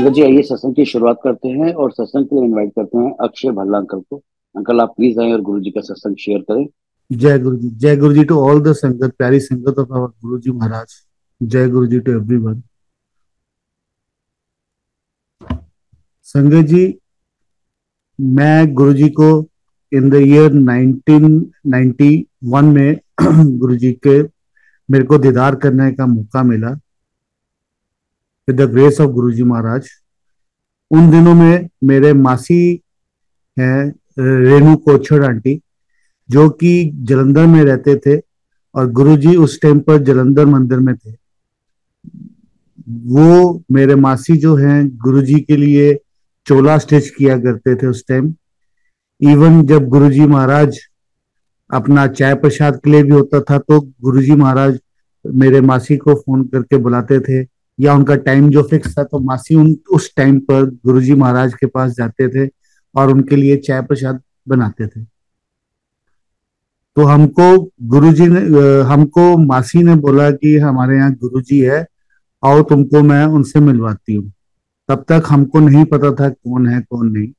संगत जी, आइए सत्संग की शुरुआत करते हैं और सत्संग के लिए इनवाइट करते हैं अक्षय भल्ला अंकल को। अंकल, आप प्लीज आए और गुरु जी का सत्संग शेयर करें। जय गुरु जी, जय गुरु जी टू ऑल द संगत, प्यारी संगत ऑफ आवर गुरु जी महाराज। जय गुरु जी टू एवरीवन। संगत जी, मैं गुरु जी को इन द ईयर 1991 में गुरु जी के मेरे को दीदार करने का मौका मिला विद द ग्रेस ऑफ गुरु जी महाराज। उन दिनों में मेरे मासी हैं, रेणु कोछड़ आंटी, जो कि जलंधर में रहते थे और गुरु जी उस टाइम पर जलंधर मंदिर में थे। वो मेरे मासी जो हैं गुरुजी के लिए चोला स्टिच किया करते थे उस टाइम। इवन जब गुरुजी महाराज अपना चाय प्रसाद के लिए भी होता था तो गुरुजी महाराज मेरे मासी को फोन करके बुलाते थे, या उनका टाइम जो फिक्स था तो मासी उस टाइम पर गुरुजी महाराज के पास जाते थे और उनके लिए चाय प्रसाद बनाते थे। तो हमको मासी ने बोला कि हमारे यहाँ गुरुजी है, आओ तुमको मैं उनसे मिलवाती हूँ। तब तक हमको नहीं पता था कौन है कौन नहीं।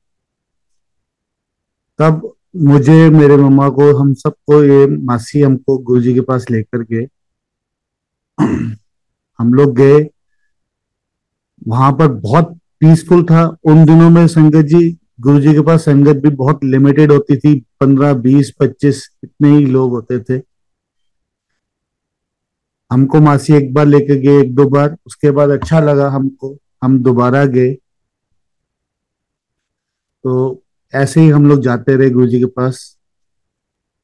तब मुझे, मेरे मम्मा को, हम सबको, ये मासी हमको गुरुजी के पास लेकर गए। हम लोग गए, वहां पर बहुत पीसफुल था। उन दिनों में संगत जी, गुरुजी के पास संगत भी बहुत लिमिटेड होती थी, 15 20 25 इतने ही लोग होते थे। हमको मासी एक बार लेके गए, एक दो बार, उसके बाद अच्छा लगा हमको, हम दोबारा गए। तो ऐसे ही हम लोग जाते रहे गुरुजी के पास।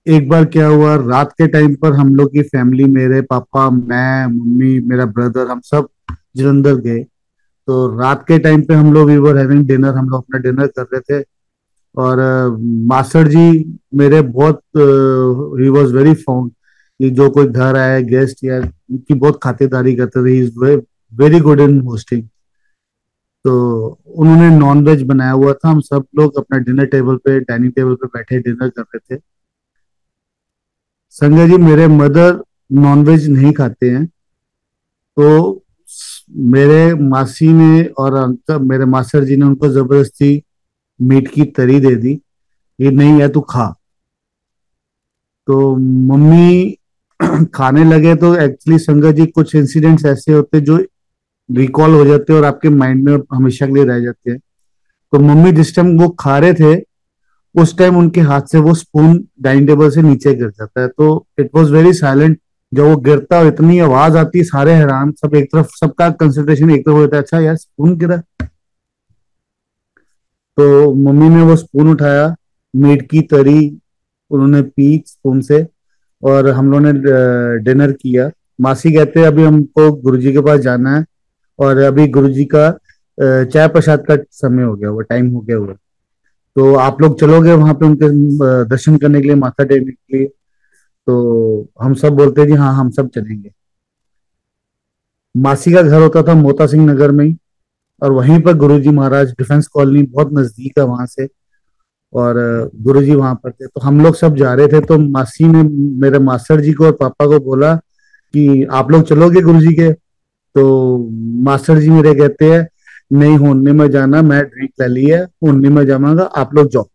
एक बार क्या हुआ, रात के टाइम पर हम लोग की फैमिली, मेरे पापा, मैं, मम्मी, मेरा ब्रदर, हम सब जलंधर गए। तो रात के टाइम पे हम लोग वी वर हैविंग डिनर, हम लोग अपना डिनर कर रहे थे। और मास्टर जी मेरे बहुत, ही वॉज वेरी फाउंड कि जो कोई घर आए गेस्ट या उनकी बहुत खातिरदारी करते थे। He is very good in hosting. तो उन्होंने नॉन वेज बनाया हुआ था, हम सब लोग अपना डिनर टेबल पे, डाइनिंग टेबल पे बैठे डिनर कर रहे थे। संजय जी, मेरे मदर नॉनवेज नहीं खाते हैं। तो मेरे मासी ने और अंकल, मेरे मास्टर जी ने उनको जबरदस्ती मीट की तरी दे दी, ये नहीं है तू खा। तो मम्मी खाने लगे। तो एक्चुअली संगत जी, कुछ इंसिडेंट्स ऐसे होते जो रिकॉल हो जाते हैं और आपके माइंड में हमेशा के लिए रह जाते हैं। तो मम्मी जिस टाइम वो खा रहे थे, उस टाइम उनके हाथ से वो स्पून डाइनिंग टेबल से नीचे गिर जाता है। तो इट वॉज वेरी साइलेंट। जब वो गिरता और इतनी आवाज आती, सारे हैरान, सब एक तरफ, सबका कंसंट्रेशन एक तरफ होता है, अच्छा यार स्पून गिरा। तो मम्मी ने वो स्पून उठाया, मीट की तरी उन्होंने पी स्पून से, और हम लोगों ने डिनर किया। मासी कहते हैं अभी हमको गुरुजी के पास जाना है और अभी गुरुजी का चाय प्रसाद का समय हो गया हुआ, टाइम हो गया हुआ। तो आप लोग चलोगे वहां पे उनके दर्शन करने के लिए, माथा टेकने के लिए? तो हम सब बोलते हैं जी हाँ, हम सब चलेंगे। मासी का घर होता था मोता सिंह नगर में ही, और वहीं पर गुरुजी महाराज, डिफेंस कॉलोनी बहुत नजदीक है वहां से। और गुरुजी वहां पर थे, तो हम लोग सब जा रहे थे। तो मासी ने मेरे मास्टर जी को और पापा को बोला कि आप लोग चलोगे गुरुजी के? तो मास्टर जी मेरे कहते हैं नहीं, होने में जाना, मैं ड्रिंक ले ली है, होने में जाऊंगा, आप लोग जाओ।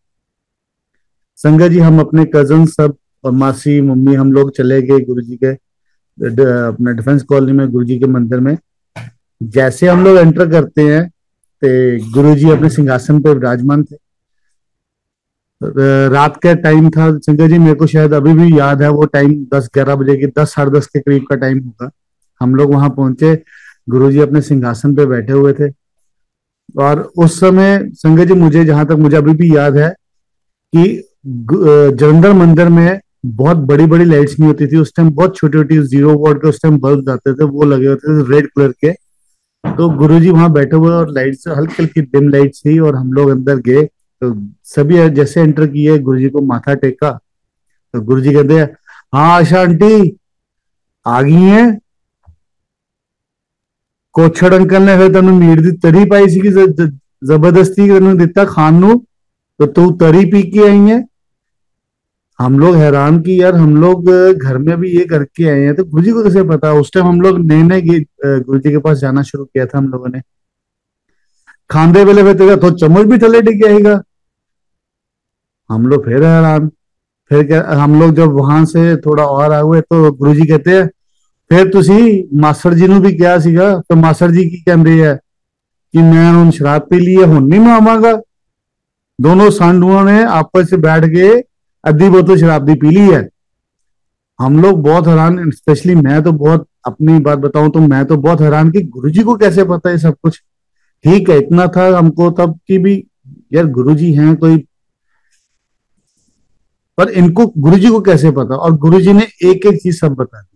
संगत जी, हम अपने कजन सब और मासी, मम्मी, हम लोग चले गए गुरुजी के अपने डिफेंस कॉलोनी में, गुरुजी के मंदिर में। जैसे हम लोग एंटर करते हैं तो गुरुजी अपने सिंहासन पर विराजमान थे। रात का टाइम था संजय जी, मेरे को शायद अभी भी याद है वो टाइम, 10 11 बजे की, 10 साढ़े 10 के करीब का टाइम होगा। हम लोग वहां पहुंचे, गुरुजी अपने सिंहासन पे बैठे हुए थे। और उस समय संजय जी, मुझे जहां तक मुझे अभी भी याद है कि जलंधर मंदिर में बहुत बड़ी बड़ी लाइट्स नहीं होती थी उस टाइम, बहुत छोटी छोटी 0 वॉट के उस टाइम बल्ब आते थे, वो लगे होते थे रेड कलर के। तो गुरुजी वहां बैठे हुए और लाइट्स हल्की हल्की डिम लाइट्स थी, और हम लोग अंदर गए। तो सभी जैसे एंटर किए, गुरुजी को माथा टेका। तो गुरुजी कहते हैं हाँ आशा आंटी आ गई हैं। कोछड़ अंकल ने फिर तेन मीट दी तरी पाई सी, जबरदस्ती तेन दिता खान नू, तो तू तरी पी के आई है। हम लोग हैरान कि यार हम लोग घर में भी ये करके आए हैं, तो गुरुजी को कैसे पता? उस टाइम हम लोग नए नए गुरुजी के पास जाना शुरू किया था हम लोगों ने। खांदे वेले में तेरा तो चम्मच भी थले डिग जाएगा। हम लोग फिर हैरान। फिर क्या, हम लोग जब वहां से थोड़ा और आए हुए तो गुरुजी कहते हैं, फिर तुसी मास्टर जी ਨੂੰ भी ਕਿਹਾ ਸੀਗਾ, तो मास्टर जी की ਕਹਿੰਦੇ है कि मैं ਹੁਣ शराब पी ली है, ਹੁਣ नहीं मैं आवांगा। दोनों सांडुओं ने आपस से बैठ के अद्धी बोतल शराब दी पी ली है। हम लोग बहुत हैरान, स्पेशली मैं तो बहुत, अपनी बात बताऊं तो मैं तो बहुत हैरान कि गुरुजी को कैसे पता है सब कुछ। ठीक है, इतना था हमको तब की भी, यार गुरुजी हैं कोई, पर इनको गुरुजी को कैसे पता, और गुरुजी ने एक एक चीज सब बता दी।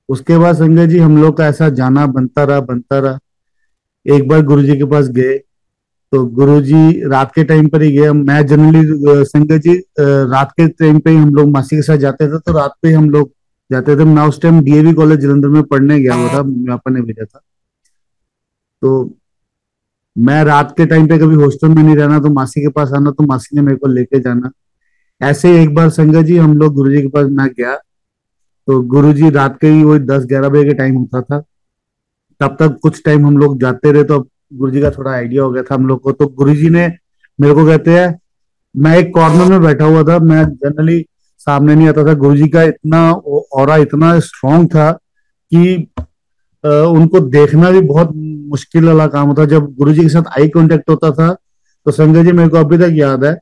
उसके बाद संजय जी हम लोग का ऐसा जाना बनता रहा बनता रहा। एक बार गुरुजी के पास गए तो गुरुजी रात के टाइम पर ही गए। मैं जनरली संजय जी रात के टाइम पे ही हम लोग मासी के साथ जाते थे, तो रात पे ही हम लोग जाते थे। मैं उस टाइम डीएवी कॉलेज जलंधर में पढ़ने गया हुआ था, पापा ने भेजा था। तो मैं रात के टाइम पे कभी हॉस्टल में नहीं रहना, तो मासी के पास आना, तो मासी ने मेरे को लेके जाना। ऐसे ही एक बार संजय जी हम लोग गुरुजी के पास मैं गया, तो गुरुजी रात के ही वही 10-11 बजे के टाइम होता था। तब तक कुछ टाइम हम लोग जाते रहे, तो अब गुरुजी का थोड़ा आइडिया हो गया था हम लोग को। तो गुरुजी ने मेरे को कहते हैं, मैं एक कॉर्नर में बैठा हुआ था, मैं जनरली सामने नहीं आता था। गुरुजी का इतना ऑरा इतना स्ट्रांग था कि उनको देखना भी बहुत मुश्किल वाला काम होता। जब गुरुजी के साथ आई कांटेक्ट होता था तो संजय जी मेरे को अभी तक याद है,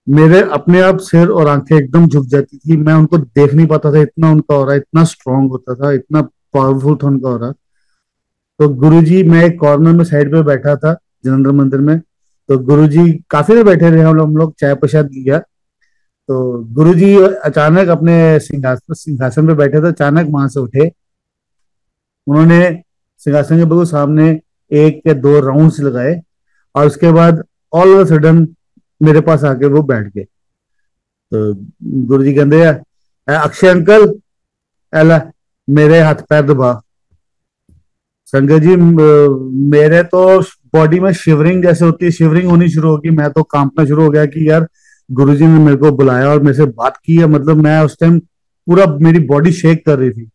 मेरे अपने आप सिर और आंखें एकदम झुक जाती थी, मैं उनको देख नहीं पाता था, इतना उनका ऑरा इतना स्ट्रांग होता था, इतना पावरफुल था उनका ऑरा। तो गुरुजी, मैं एक कॉर्नर में साइड पे बैठा था जलंधर मंदिर में। तो गुरुजी काफी देर बैठे रहे, हम लोग चाय प्रसाद लिया। तो गुरुजी अचानक अपने सिंहासन सिंहासन पे बैठे थे, अचानक वहां से उठे। उन्होंने सिंहासन के बिल्कुल सामने एक या दो राउंड्स लगाए, और उसके बाद ऑल ऑफ सडन मेरे पास आके वो बैठ गए। तो गुरुजी कहते हैं, अक्षय अंकल, एला मेरे हाथ पैर दबा। संजय जी मेरे तो बॉडी में शिवरिंग जैसे होती है, शिवरिंग होनी शुरू होगी। मैं तो कांपना शुरू हो गया कि यार गुरुजी ने मेरे को बुलाया और मेरे से बात की है। मतलब मैं उस टाइम पूरा मेरी बॉडी शेक कर रही थी,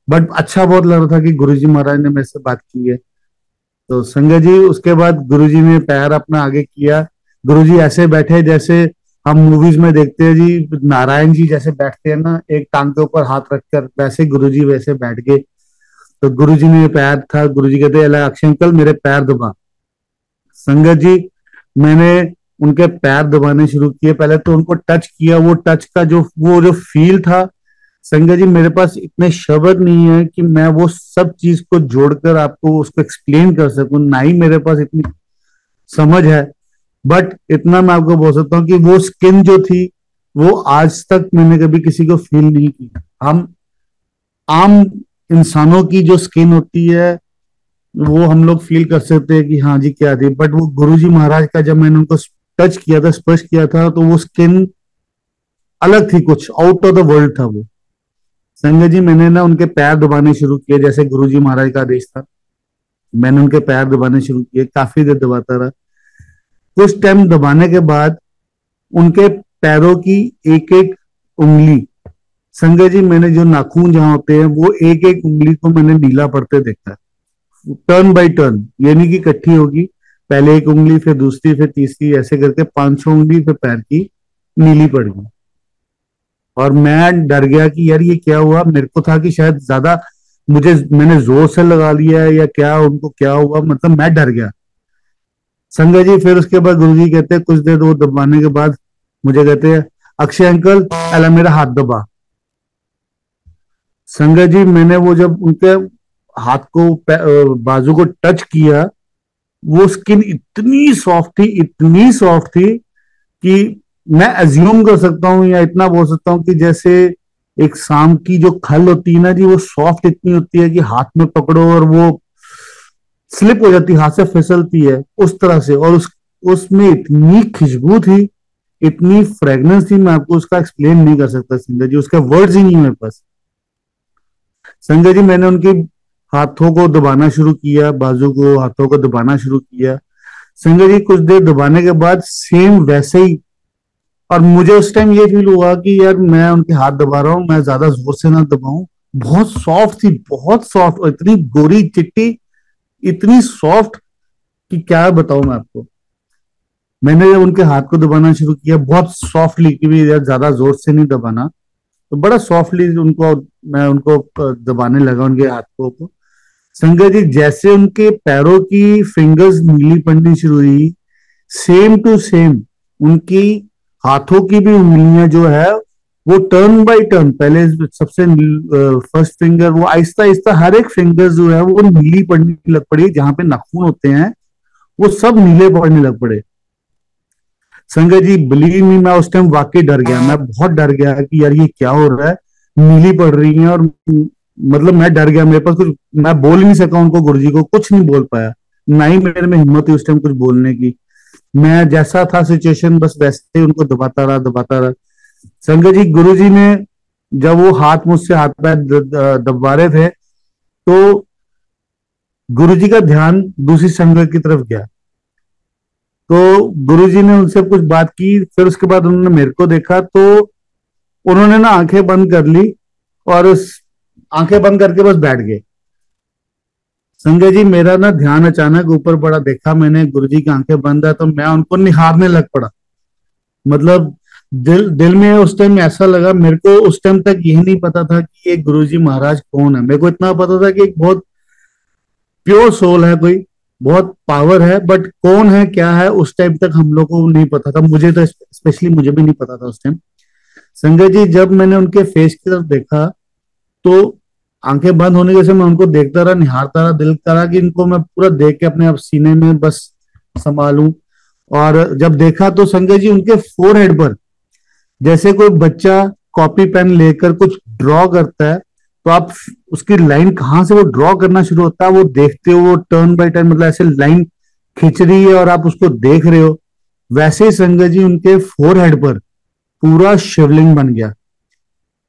बट अच्छा बहुत लग रहा था कि गुरुजी महाराज ने मेरे से बात की है। तो संजय जी उसके बाद गुरुजी ने पैर अपना आगे किया। गुरुजी ऐसे बैठे जैसे हम मूवीज में देखते हैं जी, नारायण जी जैसे बैठते हैं ना, एक टांग के ऊपर हाथ रखकर, वैसे गुरुजी वैसे बैठ गए। तो गुरुजी ने पैर था, गुरुजी कहते अला अक्षय अंकल मेरे पैर दबा। संगत जी मैंने उनके पैर दबाने शुरू किए। पहले तो उनको टच किया, वो टच का वो जो फील था, संगत जी मेरे पास इतने शब्द नहीं है कि मैं वो सब चीज को जोड़कर आपको उसको एक्सप्लेन कर सकूं, ना ही मेरे पास इतनी समझ है। बट इतना मैं आपको बोल सकता हूँ कि वो स्किन जो थी, वो आज तक मैंने कभी किसी को फील नहीं की। हम आम इंसानों की जो स्किन होती है वो हम लोग फील कर सकते हैं कि हाँ जी क्या थी, बट वो गुरुजी महाराज का जब मैंने उनको टच किया था, स्पर्श किया था, तो वो स्किन अलग थी, कुछ आउट ऑफ द वर्ल्ड था वो। संजय जी मैंने ना उनके पैर दबाने शुरू किए, जैसे गुरुजी महाराज का आदेश था। मैंने उनके पैर दबाने शुरू किए, काफी देर दबाता रहा। कुछ टाइम दबाने के बाद उनके पैरों की एक एक उंगली, संजय जी मैंने जो नाखून जहां होते हैं वो एक एक उंगली को मैंने नीला पड़ते देखा है, टर्न बाय टर्न, ये नहीं कि इकट्ठी होगी, पहले एक उंगली फिर दूसरी फिर तीसरी, ऐसे करके 5-6 उंगली फिर पैर की नीली पड़ गई। और मैं डर गया कि यार ये क्या हुआ। मेरे को था कि शायद ज्यादा मैंने जोर से लगा लिया है या क्या, उनको क्या हुआ, मतलब मैं डर गया। संजय जी फिर उसके बाद गुरुजी कहते हैं, कुछ देर वो दबाने के बाद मुझे कहते हैं, अक्षय अंकल अला मेरा हाथ दबा। संजय जी मैंने वो जब उनके हाथ को बाजू को टच किया, वो स्किन इतनी सॉफ्ट थी, इतनी सॉफ्ट थी कि मैं अज्यूम कर सकता हूँ या इतना बोल सकता हूँ कि जैसे एक सांप की जो खल होती है ना जी, वो सॉफ्ट इतनी होती है कि हाथ में पकड़ो और वो स्लिप हो जाती है, हाथ से फिसलती है उस तरह से। और उसमें इतनी खुशबू थी, इतनी फ्रेगनेंस थी, मैं आपको उसका एक्सप्लेन नहीं कर सकता संजय जी, उसके वर्ड्स ही नहीं मेरे पास। संजय जी मैंने उनके हाथों को दबाना शुरू किया, बाजू को हाथों को दबाना शुरू किया। संजय जी कुछ देर दबाने के बाद सेम वैसे ही, और मुझे उस टाइम ये फील हुआ कि यार मैं उनके हाथ दबा रहा हूँ, मैं ज्यादा जोर से ना दबाऊं। बहुत सॉफ्ट थी, बहुत सॉफ्ट, और इतनी गोरी चिट्टी, इतनी सॉफ्ट कि क्या बताऊं मैं आपको। मैंने जब उनके हाथ को दबाना शुरू किया, बहुत सॉफ्टली, कि भी यार ज्यादा जोर से नहीं दबाना, तो बड़ा सॉफ्टली उनको, मैं उनको दबाने लगा उनके हाथों को। संगत जी, जैसे उनके पैरों की फिंगर्स नीली पड़नी शुरू हुई, सेम टू सेम उनकी हाथों की भी उंगलियां जो है, वो टर्न बाय टर्न, पहले सबसे फर्स्ट फिंगर, वो आहिस्ता आहिस्ता हर एक फिंगर जो है वो नीली पड़ने लग पड़ी, जहां पे नाखून होते हैं वो सब नीले पड़ने लग पड़े। संगत जी, बिलीव मी, मैं उस टाइम वाकई डर गया, मैं बहुत डर गया कि यार ये क्या हो रहा है, नीली पड़ रही है। और मतलब मैं डर गया, मेरे पास कुछ, मैं बोल ही नहीं सका उनको, गुरुजी को कुछ नहीं बोल पाया, ना ही मेरे में हिम्मत हुई उस टाइम कुछ बोलने की। मैं जैसा था सिचुएशन, बस वैसे ही उनको दबाता रहा, दबाता रहा। संगत जी, गुरुजी ने जब वो हाथ मुझसे हाथ पैर दबा रहे थे, तो गुरुजी का ध्यान दूसरी संगत की तरफ गया। तो गुरुजी ने उनसे कुछ बात की, फिर उसके बाद उन्होंने मेरे को देखा, तो उन्होंने ना आंखें बंद कर ली, और उस आंखें बंद करके बस बैठ गए। संजय जी, मेरा ना ध्यान अचानक ऊपर पड़ा, देखा मैंने गुरुजी की आंखें बंद है, तो मैं उनको निहारने लग पड़ा। मतलब दिल दिल में उस टाइम ऐसा लगा, मेरे को उस टाइम तक यही नहीं पता था कि ये गुरुजी महाराज कौन है। मेरे को इतना पता था कि एक बहुत प्योर सोल है, कोई बहुत पावर है, बट कौन है क्या है उस टाइम तक हम लोग को नहीं पता था, मुझे तो स्पेशली मुझे भी नहीं पता था उस टाइम। संजय जी, जब मैंने उनके फेस की तरफ देखा, तो आंखें बंद होने के समय मैं उनको देखता रहा, निहारता रहा, दिल करा कि इनको मैं पूरा देख के अपने आप सीने में बस संभालूं। और जब देखा तो संजय जी, उनके फोरहेड पर, जैसे कोई बच्चा कॉपी पेन लेकर कुछ ड्रॉ करता है, तो आप उसकी लाइन कहाँ से वो ड्रॉ करना शुरू होता है वो देखते हो, वो टर्न बाय टर्न, मतलब ऐसे लाइन खिंच रही है और आप उसको देख रहे हो। वैसे ही संजय जी, उनके फोरहेड पर पूरा शिवलिंग बन गया।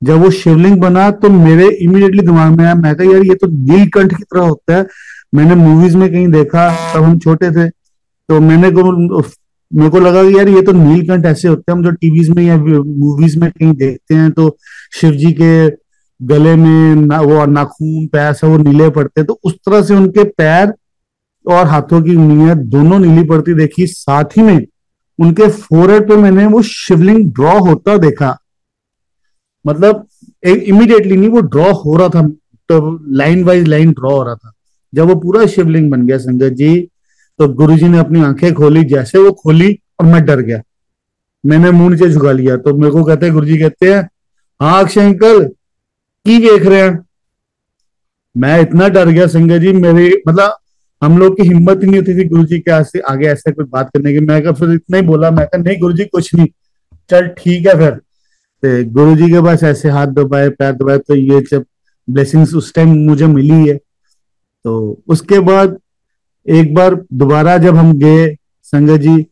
जब वो शिवलिंग बना तो मेरे इमीडिएटली दिमाग में आया, मैं कहा यार ये तो नीलकंठ की तरह होता है, मैंने मूवीज में कहीं देखा, तब हम छोटे थे, तो मेरे को लगा कि यार ये तो नीलकंठ ऐसे होते हैं, हम जो टीवीज में या मूवीज में कहीं देखते हैं, तो शिव जी के गले में वो नाखून पैर से वो नीले पड़ते हैं, तो उस तरह से उनके पैर और हाथों की उंगलियां दोनों नीली पड़ती देखी। साथ ही में उनके फोrehead पे मैंने वो शिवलिंग ड्रॉ होता देखा। मतलब इमीडिएटली नहीं, वो ड्रॉ हो रहा था, तो लाइन वाइज लाइन ड्रॉ हो रहा था। जब वो पूरा शिवलिंग बन गया संगत जी, तो गुरुजी ने अपनी आंखें खोली, जैसे वो खोली और मैं डर गया, मैंने मुंह नीचे झुका लिया। तो मेरे को कहते हैं, गुरुजी कहते हैं, हाँ अक्षय अंकल, की देख रहे हैं। मैं इतना डर गया संगत जी, मेरी मतलब हम लोग की हिम्मत ही नहीं होती थी गुरुजी के आगे ऐसे कोई बात करने की। मैं कहा, फिर इतना ही बोला, मैं कहा नहीं गुरुजी कुछ नहीं, चल ठीक है फिर। तो गुरु जी के पास ऐसे हाथ दबाए, पैर दबाए, तो ये जब ब्लेसिंग्स उस टाइम मुझे मिली है। तो उसके बाद एक बार दोबारा जब हम गए संगत जी,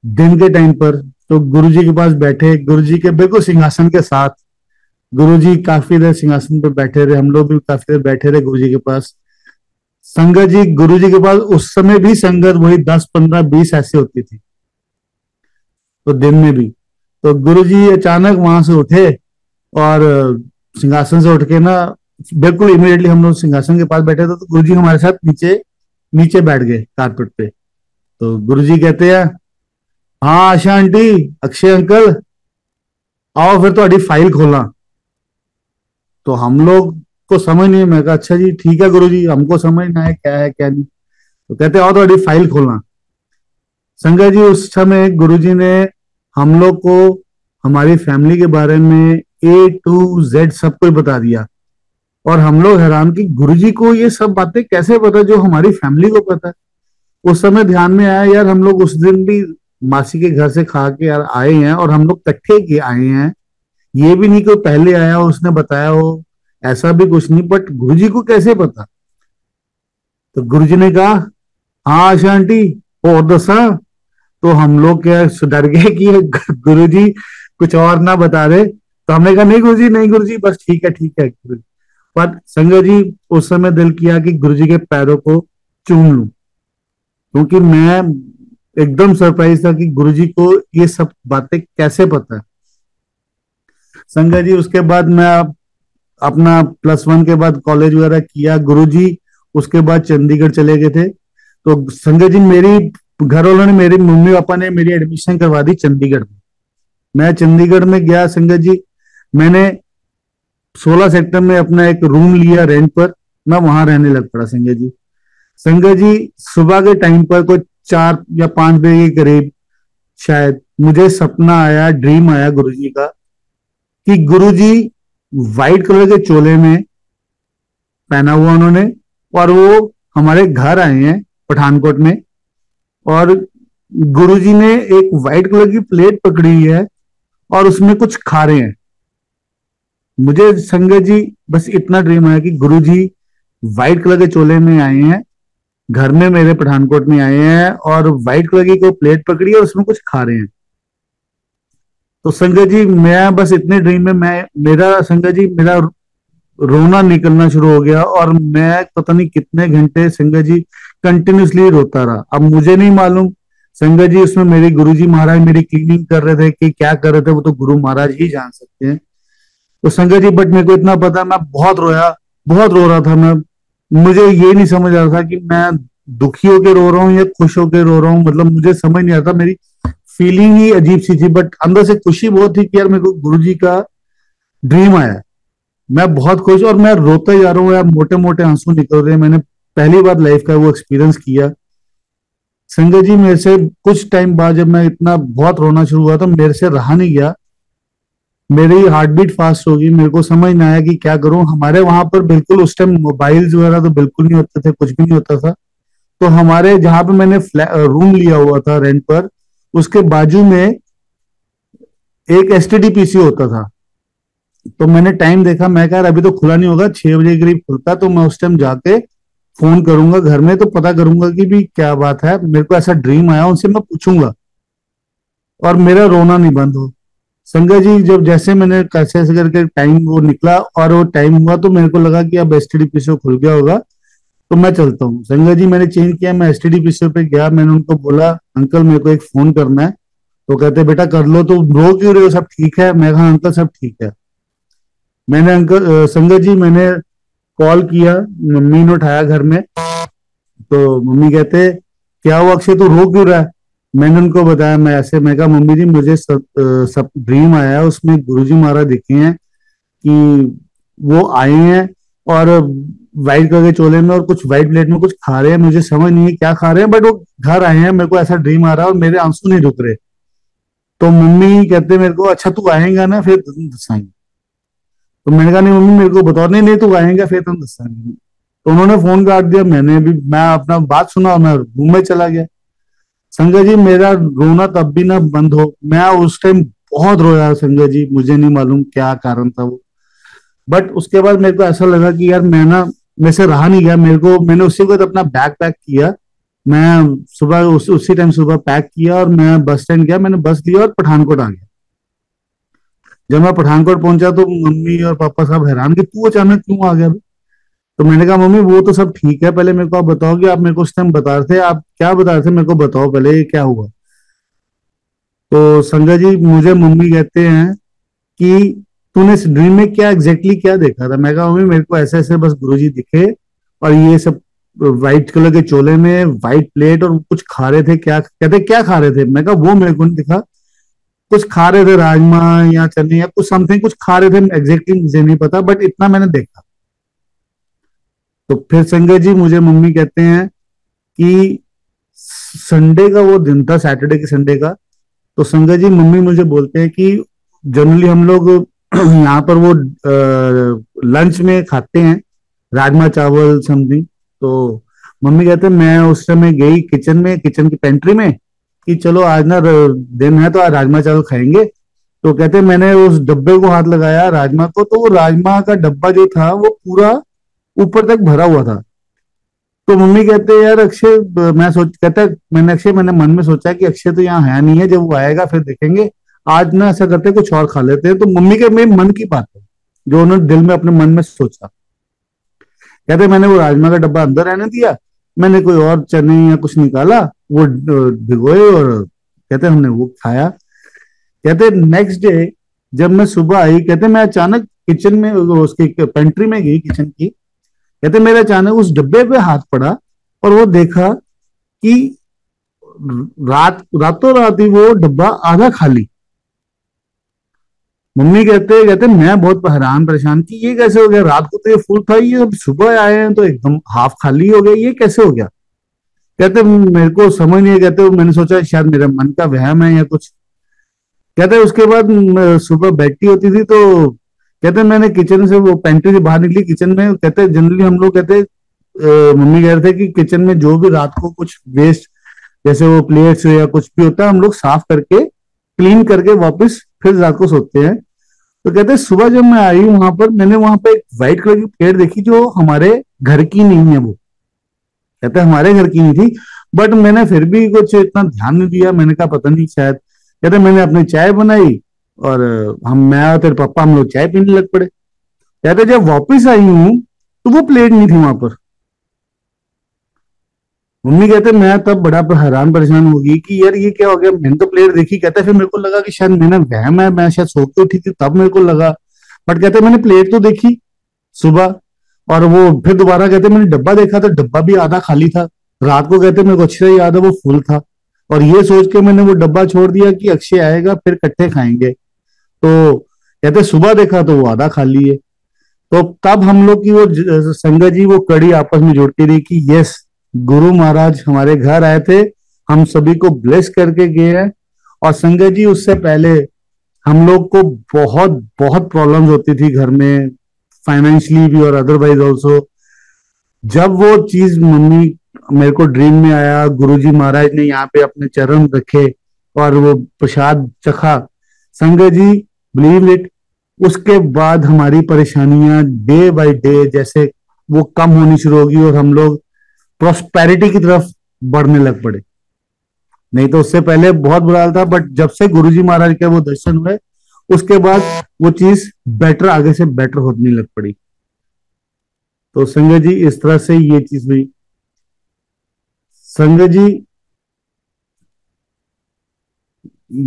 दिन के टाइम पर, तो गुरु जी के पास बैठे, गुरु जी के बिल्कुल सिंहासन के साथ, गुरु जी काफी देर सिंहासन पर बैठे रहे, हम लोग भी काफी देर बैठे रहे गुरु जी के पास। संगत जी, गुरु जी के पास उस समय भी संगत वही 10 15 20 ऐसे होती थी, तो दिन में भी। तो गुरु जी अचानक वहां से उठे, और सिंहासन से उठ के ना, बिल्कुल इमीडिएटली हम लोग सिंहासन के पास बैठे थे, तो गुरु जी हमारे साथ नीचे नीचे बैठ गए कारपेट पे। तो गुरु जी कहते हैं, हाँ आशा आंटी, अक्षय अंकल, आओ फिर तो फाइल खोला। तो हम लोग को समझ नहीं, मैं कहा अच्छा जी ठीक है गुरु जी, हमको समझना है क्या नहीं। तो कहते आओ तो फाइल खोलना। संजय जी, उस समय गुरु जी ने हम लोग को हमारी फैमिली के बारे में A to Z सब कुछ बता दिया। और हम लोग हैरान कि गुरुजी को ये सब बातें कैसे पता जो हमारी फैमिली को पता है। उस समय ध्यान में आया, यार हम लोग उस दिन भी मासी के घर से खा के यार आए हैं, और हम लोग इकट्ठे के आए हैं, ये भी नहीं कि पहले आया हो उसने बताया हो, ऐसा भी कुछ नहीं, बट गुरुजी को कैसे पता। तो गुरुजी ने कहा, हाँ आशा आंटी, और दसा। तो हम लोग क्या डर गए कि गुरुजी कुछ और ना बता दे। तो हमने कहा नहीं गुरुजी, नहीं गुरुजी, बस ठीक है ठीक है गुरुजी। पर संगत जी, उस समय दिल किया कि गुरुजी के पैरों को चूम लूं, क्योंकि मैं एकदम सरप्राइज था कि गुरुजी को ये सब बातें कैसे पता है। संगत जी, उसके बाद मैं अपना +1 के बाद कॉलेज वगैरह किया। गुरुजी उसके बाद चंडीगढ़ चले गए थे। तो संजय जी, मेरी घर वालों ने, मेरे मम्मी पापा ने मेरी एडमिशन करवा दी चंडीगढ़ में। मैं चंडीगढ़ में गया संजय जी। मैंने 16 सेक्टर में अपना एक रूम लिया रेंट पर। मैं वहां रहने लग पड़ा संजय जी। संजय जी, सुबह के टाइम पर कोई 4 या 5 बजे के करीब शायद मुझे सपना आया, ड्रीम आया गुरुजी का, कि गुरुजी व्हाइट कलर के चोले में पहना हुआ उन्होंने, और वो हमारे घर आए हैं पठानकोट में। और गुरुजी ने एक व्हाइट कलर की प्लेट पकड़ी है और उसमें कुछ खा रहे हैं। मुझे संजय जी बस इतना ड्रीम आया कि गुरुजी व्हाइट कलर के चोले में आए हैं, घर में मेरे पठानकोट में आए हैं, और व्हाइट कलर की कोई प्लेट पकड़ी है और उसमें कुछ खा रहे हैं। तो संजय जी, मैं बस इतने ड्रीम में, मैं मेरा संजय जी, मेरा रोना निकलना शुरू हो गया, और मैं पता नहीं कितने घंटे संजय जी कंटिन्यूसली रोता रहा। अब मुझे नहीं मालूम संजय जी, उसमें मेरे गुरुजी महाराज मेरी क्लीनिंग कर रहे थे कि क्या कर रहे थे, वो तो गुरु महाराज ही जान सकते हैं। तो संजय जी, बट मेरे को इतना पता, मैं बहुत रोया, बहुत रो रहा था मैं। मुझे ये नहीं समझ आ रहा था कि मैं दुखी होकर रो रहा हूँ या खुश होकर रो रहा हूँ, मतलब मुझे समझ नहीं आता। मेरी फीलिंग ही अजीब सी थी, बट अंदर से खुशी बहुत थी कि यार मेरे को गुरुजी का ड्रीम आया। मैं बहुत खुश, और मैं रोते जा रहा हूँ यार, मोटे मोटे आंसू निकल रहे हैं। मैंने पहली बार लाइफ का वो एक्सपीरियंस किया संजय जी। मेरे से कुछ टाइम बाद जब मैं इतना बहुत रोना शुरू हुआ तो मेरे से रहा नहीं गया। मेरी हार्ट बीट फास्ट होगी, मेरे को समझ नहीं आया कि क्या करूं। हमारे वहां पर बिल्कुल उस टाइम मोबाइल्स वगैरह तो बिल्कुल नहीं होते थे, कुछ भी नहीं होता था। तो हमारे जहां पे मैंने रूम लिया हुआ था रेंट पर, उसके बाजू में एक एसटीडी पीसी होता था। तो मैंने टाइम देखा, मैं कहा यार अभी तो खुला नहीं होगा, 6 बजे के करीब खुलता, तो मैं उस टाइम जाके फोन करूंगा घर में, तो पता करूंगा कि भी क्या बात है, मेरे को ऐसा ड्रीम आया, उनसे मैं पूछूंगा और मेरा रोना नहीं बंद हो। संजय जी, जब जैसे मैंने कैसे ऐसे करके टाइम वो निकला और वो टाइम हुआ, तो मेरे को लगा कि अब एसटीडी पीसीओ खुल गया होगा, तो मैं चलता हूँ। संजय जी, मैंने चेंज किया, मैं एसटीडी पीसीओ पे गया। मैंने उनको बोला अंकल मेरे को एक फोन करना है। तो कहते बेटा कर लो, तो रो क्यों रहे हो, सब ठीक है? मैं कहा अंकल सब ठीक है। मैंने संजय जी, मैंने कॉल किया, मम्मी ने उठाया घर में। तो मम्मी कहते क्या हुआ अक्षय, तू रो क्यों रहा है? मैंने उनको बताया, मैं ऐसे, मैं कहा मम्मी जी मुझे सब ड्रीम आया है, उसमें गुरुजी महाराज दिखे हैं कि वो आए हैं और व्हाइट कलर के चोले में और कुछ व्हाइट प्लेट में कुछ खा रहे हैं। मुझे समझ नहीं है क्या खा रहे हैं, बट वो घर आए हैं, मेरे को ऐसा ड्रीम आ रहा है और मेरे आंसू नहीं रुक रहे। तो मम्मी कहते मेरे को, अच्छा तू आएगा ना फिर तुम दसाएंगे। तो मैंने कहा नहीं मम्मी मेरे को बताओ। नहीं नहीं, तू आएगा फिर तुम दसाएंगे। तो उन्होंने फोन काट दिया, मैं अपना बात सुना और मैं रूम में चला गया। संजय जी, मेरा रोना तब भी ना बंद हो। मैं उस टाइम बहुत रोया संजय जी, मुझे नहीं मालूम क्या कारण था वो। बट उसके बाद मेरे को ऐसा लगा कि यार मैं ना, मेरे से रहा नहीं गया। मेरे को, मैंने उसी वक्त अपना बैग पैक किया। मैं सुबह उसी टाइम सुबह पैक किया और मैं बस स्टैंड गया, मैंने बस लिया और पठानकोट आ गया। जब मैं पठानकोट पहुंचा तो मम्मी और पापा सब हैरान कि तू अचानक क्यों आ गया। तो मैंने कहा मम्मी वो तो सब ठीक है, पहले मेरे को आप बताओ कि आप मेरे को उस टाइम बता रहे थे, आप क्या बता रहे थे, मेरे को बताओ पहले ये क्या हुआ। तो संजय जी, मुझे मम्मी कहते हैं कि तूने इस ड्रीम में क्या एग्जैक्टली क्या देखा था? मैं कहा मम्मी मेरे को ऐसे ऐसे बस गुरुजी दिखे और ये सब व्हाइट कलर के चोले में व्हाइट प्लेट और कुछ खा रहे थे। क्या कहते क्या खा रहे थे? मैं कहा वो मेरे को नहीं दिखा, कुछ खा रहे थे, राजमा या चने या कुछ समथिंग कुछ खा रहे थे, एग्जैक्टली मुझे नहीं पता, बट इतना मैंने देखा। तो फिर संजय जी, मुझे मम्मी कहते हैं कि संडे का वो दिन था, सैटरडे की संडे का। तो संजय जी, मम्मी मुझे बोलते हैं कि जनरली हम लोग यहाँ पर वो लंच में खाते हैं राजमा चावल समथिंग। तो मम्मी कहते हैं मैं उस समय गई किचन में, किचन की पेंट्री में, कि चलो आज ना दिन है तो आज राजमा चावल खाएंगे। तो कहते मैंने उस डब्बे को हाथ लगाया राजमा को, तो वो राजमा का डब्बा जो था वो पूरा ऊपर तक भरा हुआ था। तो मम्मी कहते यार अक्षय, मैं सोच कहता मैंने अक्षय, मैंने मन में सोचा कि अक्षय तो यहाँ है नहीं है, जब वो आएगा फिर देखेंगे, आज ना ऐसा करते कुछ और खा लेते हैं। तो मम्मी के मेरे मन की बात है जो उन्होंने दिल में अपने मन में सोचा। कहते मैंने वो राजमा का डब्बा अंदर रहने दिया, मैंने कोई और चने या कुछ निकाला, वो भिगोए और कहते हमने वो खाया। कहते नेक्स्ट डे जब मैं सुबह आई, कहते मैं अचानक किचन में उसकी पेंट्री में गई किचन की। कहते मेरे अचानक उस डब्बे पे हाथ पड़ा और वो देखा कि रातों रात ही वो डब्बा आधा खाली। मम्मी कहते मैं बहुत हैरान परेशान कि ये कैसे हो गया, रात को तो ये फुल था, ये अब सुबह आए हैं तो एकदम हाफ खाली हो गया, ये कैसे हो गया। कहते मेरे को समझ नहीं है, कहते मैंने सोचा शायद मेरे मन का वहम है या कुछ। कहते उसके बाद सुबह बैठती होती थी तो कहते मैंने किचन से वो पेंट्री से बाहर निकली किचन में। कहते जनरली हम लोग कहते मम्मी कह रहे थे कि किचन में जो भी रात को कुछ वेस्ट जैसे वो प्लेट्स या कुछ भी होता है हम लोग साफ करके क्लीन करके वापस फिर रात को सोते हैं। तो कहते सुबह जब मैं आई वहां पर मैंने वहां पे एक व्हाइट कलर की प्लेट देखी जो हमारे घर की नहीं है। वो कहते हमारे घर की नहीं थी, बट मैंने फिर भी कुछ इतना ध्यान नहीं दिया, मैंने कहा पता नहीं शायद। कहते मैंने अपनी चाय बनाई और हम मैं और तेरे पापा हम लोग चाय पीने लग पड़े। कहते जब वापस आई हूं तो वो प्लेट नहीं थी वहां पर। मम्मी कहते मैं तब बड़ा हैरान परेशान होगी कि यार ये क्या हो गया, मैंने तो प्लेट देखी। कहते फिर मेरे को लगा कि शायद मैंने वहम है, मैं शायद सो के उठी थी तब मेरे को लगा। बट कहते मैंने प्लेट तो देखी सुबह, और वो फिर दोबारा कहते मैंने डब्बा देखा तो डब्बा भी आधा खाली था। रात को कहते मेरे को अच्छे से याद है वो फुल था, और ये सोच के मैंने वो डब्बा छोड़ दिया कि अक्षय आएगा फिर इकट्ठे खाएंगे। तो कहते सुबह देखा तो वो आधा खाली है। तो तब हम लोग की वो संगत जी वो कड़ी आपस में जुड़ती रही कि यस गुरु महाराज हमारे घर आए थे, हम सभी को ब्लेस करके गए हैं। और संगत जी उससे पहले हम लोग को बहुत बहुत प्रॉब्लम्स होती थी घर में, फाइनेंशियली भी और अदरवाइज ऑल्सो। जब वो चीज मम्मी मेरे को ड्रीम में आया, गुरुजी महाराज ने यहाँ पे अपने चरण रखे और वो प्रसाद चखा, संगत जी बिलीव इट, उसके बाद हमारी परेशानियां डे बाय डे जैसे वो कम होनी शुरू होगी और हम लोग प्रोस्पेरिटी की तरफ बढ़ने लग पड़े। नहीं तो उससे पहले बहुत बुरा हाल था, बट जब से गुरुजी महाराज के वो दर्शन हुए उसके बाद वो चीज बेटर आगे से बेटर होने लग पड़ी। तो संगत जी इस तरह से ये चीज हुई। संगत जी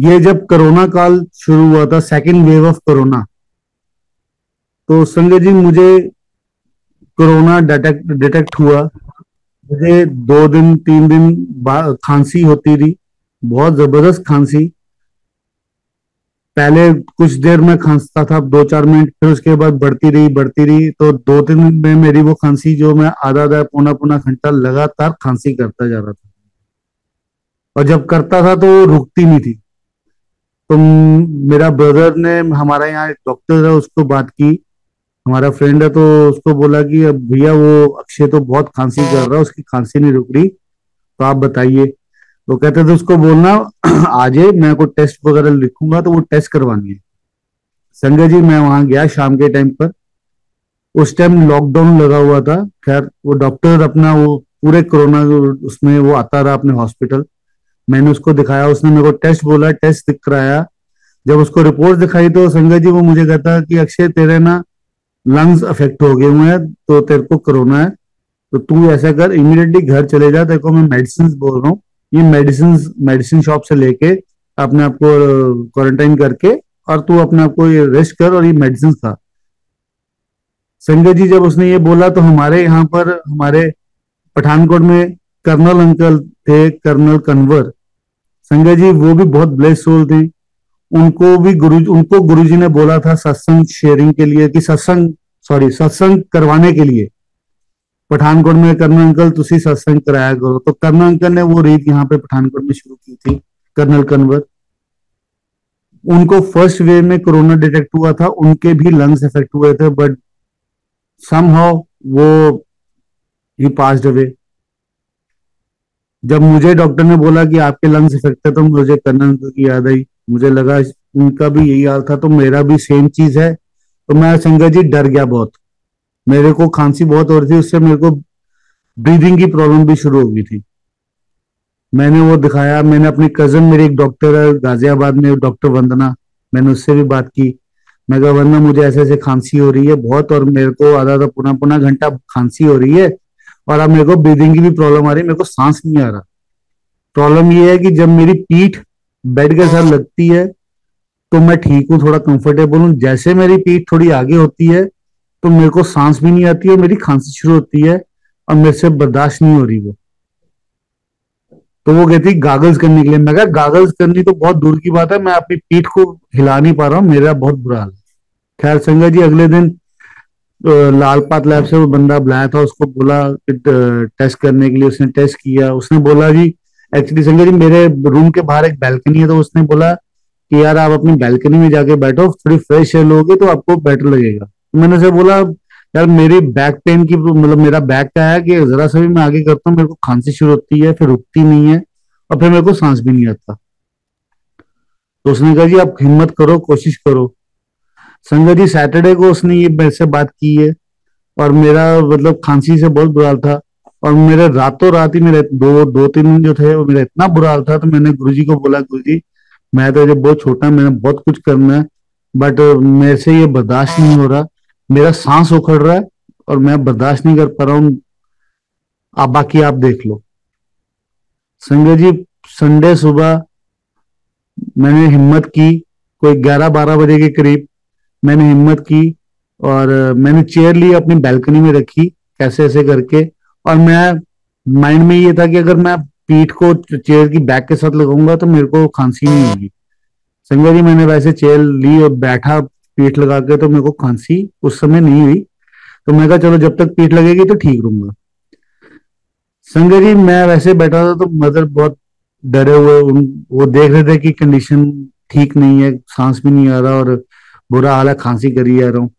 ये जब कोरोना काल शुरू हुआ था, सेकेंड वेव ऑफ कोरोना, तो संगत जी मुझे कोरोना डिटेक्ट हुआ। मुझे 2 दिन 3 दिन खांसी होती रही, बहुत जबरदस्त खांसी। पहले कुछ देर में खांसता था 2-4 मिनट, फिर उसके बाद बढ़ती रही। तो 2-3 दिन में मेरी वो खांसी जो मैं आधा आधा पौना पौना घंटा लगातार खांसी करता जा रहा था, और जब करता था तो वो रुकती नहीं थी। तो मेरा ब्रदर ने, हमारा यहाँ एक डॉक्टर है, उसको बात की, हमारा फ्रेंड है, तो उसको बोला कि अब भैया वो अक्षय तो बहुत खांसी कर रहा है, उसकी खांसी नहीं रुक रही, तो आप बताइए। तो कहते थे उसको बोलना आज मैं कोई टेस्ट वगैरह लिखूंगा तो वो टेस्ट करवानी है। संजय जी मैं वहां गया शाम के टाइम पर, उस टाइम लॉकडाउन लगा हुआ था। खैर वो डॉक्टर अपना वो पूरे कोरोना उसमें वो आता रहा अपने हॉस्पिटल। मैंने उसको दिखाया, उसने मेरे को टेस्ट बोला, टेस्ट दिख कराया। जब उसको रिपोर्ट दिखाई तो संजय जी वो मुझे कहता कि अक्षय तेरे ना लंग्स अफेक्ट हो गए हुए हैं, तो तेरे को कोरोना है, तो तू ऐसा कर इमीडिएटली घर चले जा, तेरे को मैं मेडिसिन बोल रहा हूँ, ये मेडिसिन शॉप से लेके अपने आप को क्वारंटाइन करके और तू अपने आप को ये रेस्ट कर और ये मेडिसिन खा। संजय जी जब उसने ये बोला तो हमारे यहाँ पर हमारे पठानकोट में कर्नल अंकल थे, कर्नल कन्वर, संजय जी वो भी बहुत ब्लेस सोल थे। उनको गुरुजी ने बोला था सत्संग शेयरिंग के लिए कि सत्संग करवाने के लिए पठानकोट में कर्नल अंकल तुसी सत्संग कराया करो। तो कर्नल अंकल ने वो रीत यहाँ पे पठानकोट में शुरू की थी, कर्नल कन्वर। उनको फर्स्ट वेव में कोरोना डिटेक्ट हुआ था, उनके भी लंग्स इफेक्ट हुए थे, बट समहाउ वो ही पास्ड अवे। जब मुझे डॉक्टर ने बोला कि आपके लंग्स इफेक्ट है तो मुझे कर्नल अंकल की याद आई, मुझे लगा उनका भी यही हाल था तो मेरा भी सेम चीज है। तो मैं संजय जी डर गया बहुत, मेरे को खांसी बहुत हो रही थी, उससे मेरे को ब्रीदिंग की प्रॉब्लम भी शुरू हो गई थी। मैंने वो दिखाया, मैंने अपनी कजन, मेरी एक डॉक्टर है गाजियाबाद में, डॉक्टर वंदना, मैंने उससे भी बात की। मैं कहा वंदना मुझे ऐसे ऐसे खांसी हो रही है बहुत, और मेरे को आधा आधा पुना पुना घंटा खांसी हो रही है, और अब मेरे को ब्रीदिंग की भी प्रॉब्लम आ रही है, मेरे को सांस नहीं आ रहा। प्रॉब्लम ये है कि जब मेरी पीठ बेड के साथ लगती है तो मैं ठीक हूँ, थोड़ा कंफर्टेबल हूँ, जैसे मेरी पीठ थोड़ी आगे होती है तो मेरे को सांस भी नहीं आती और मेरी खांसी शुरू होती है और मेरे से बर्दाश्त नहीं हो रही वो। तो वो कहती गागल्स करने के लिए। मैं कहा गागल्स करनी तो बहुत दूर की बात है, मैं अपनी पीठ को हिला नहीं पा रहा हूँ, मेरा बहुत बुरा हाल है। खैर संगत जी, अगले दिन लाल पात लैब से वो बंदा बुलाया था, उसको बोला टेस्ट करने के लिए। उसने टेस्ट किया, उसने बोला जी, एक्चुअली संजय जी मेरे रूम के बाहर एक बैल्कनी है, तो उसने बोला कि यार आप अपनी बैल्कनी में जाके बैठो, थोड़ी फ्रेश एयर लोगे तो आपको बेटर लगेगा। तो मैंने उसे बोला यार मेरी बैक पेन की मतलब मेरा बैक का है कि जरा सा भी मैं आगे करता हूँ मेरे को खांसी शुरू होती है, फिर रुकती नहीं है, और फिर मेरे को सांस भी नहीं आता। तो उसने कहा जी आप हिम्मत करो, कोशिश करो। संगत जी सैटरडे को उसने ये मेरे से बात की है, और मेरा मतलब खांसी से बहुत बुरा हाल था। और मेरे रातों रात ही मेरे दो दो तीन दिन जो थे वो मेरा इतना बुरा हाल था, तो मैंने गुरुजी को बोला गुरुजी मैं तो जब बहुत छोटा, मैंने बहुत कुछ करना है, बट मेरे से ये बर्दाश्त नहीं हो रहा, मेरा सांस उखड़ रहा है और मैं बर्दाश्त नहीं कर पा रहा हूँ, आप बाकी आप देख लो। संजय जी संडे सुबह मैंने हिम्मत की, कोई 11-12 बजे के करीब मैंने हिम्मत की, और मैंने चेयर ली अपनी बैल्कनी में रखी, कैसे ऐसे करके। और मैं माइंड में ये था कि अगर मैं पीठ को चेयर की बैक के साथ लगाऊंगा तो मेरे को खांसी नहीं होगी। संजय जी मैंने वैसे चेयर ली और बैठा पीठ लगा के, तो मेरे को खांसी उस समय नहीं हुई। तो मैं कहा चलो जब तक पीठ लगेगी तो ठीक रहूंगा। संजय जी मैं वैसे बैठा था तो मदर बहुत डरे हुए, वो देख रहे थे कि कंडीशन ठीक नहीं है, सांस भी नहीं आ रहा और बुरा हाल है, खांसी करी जा रहा हूँ।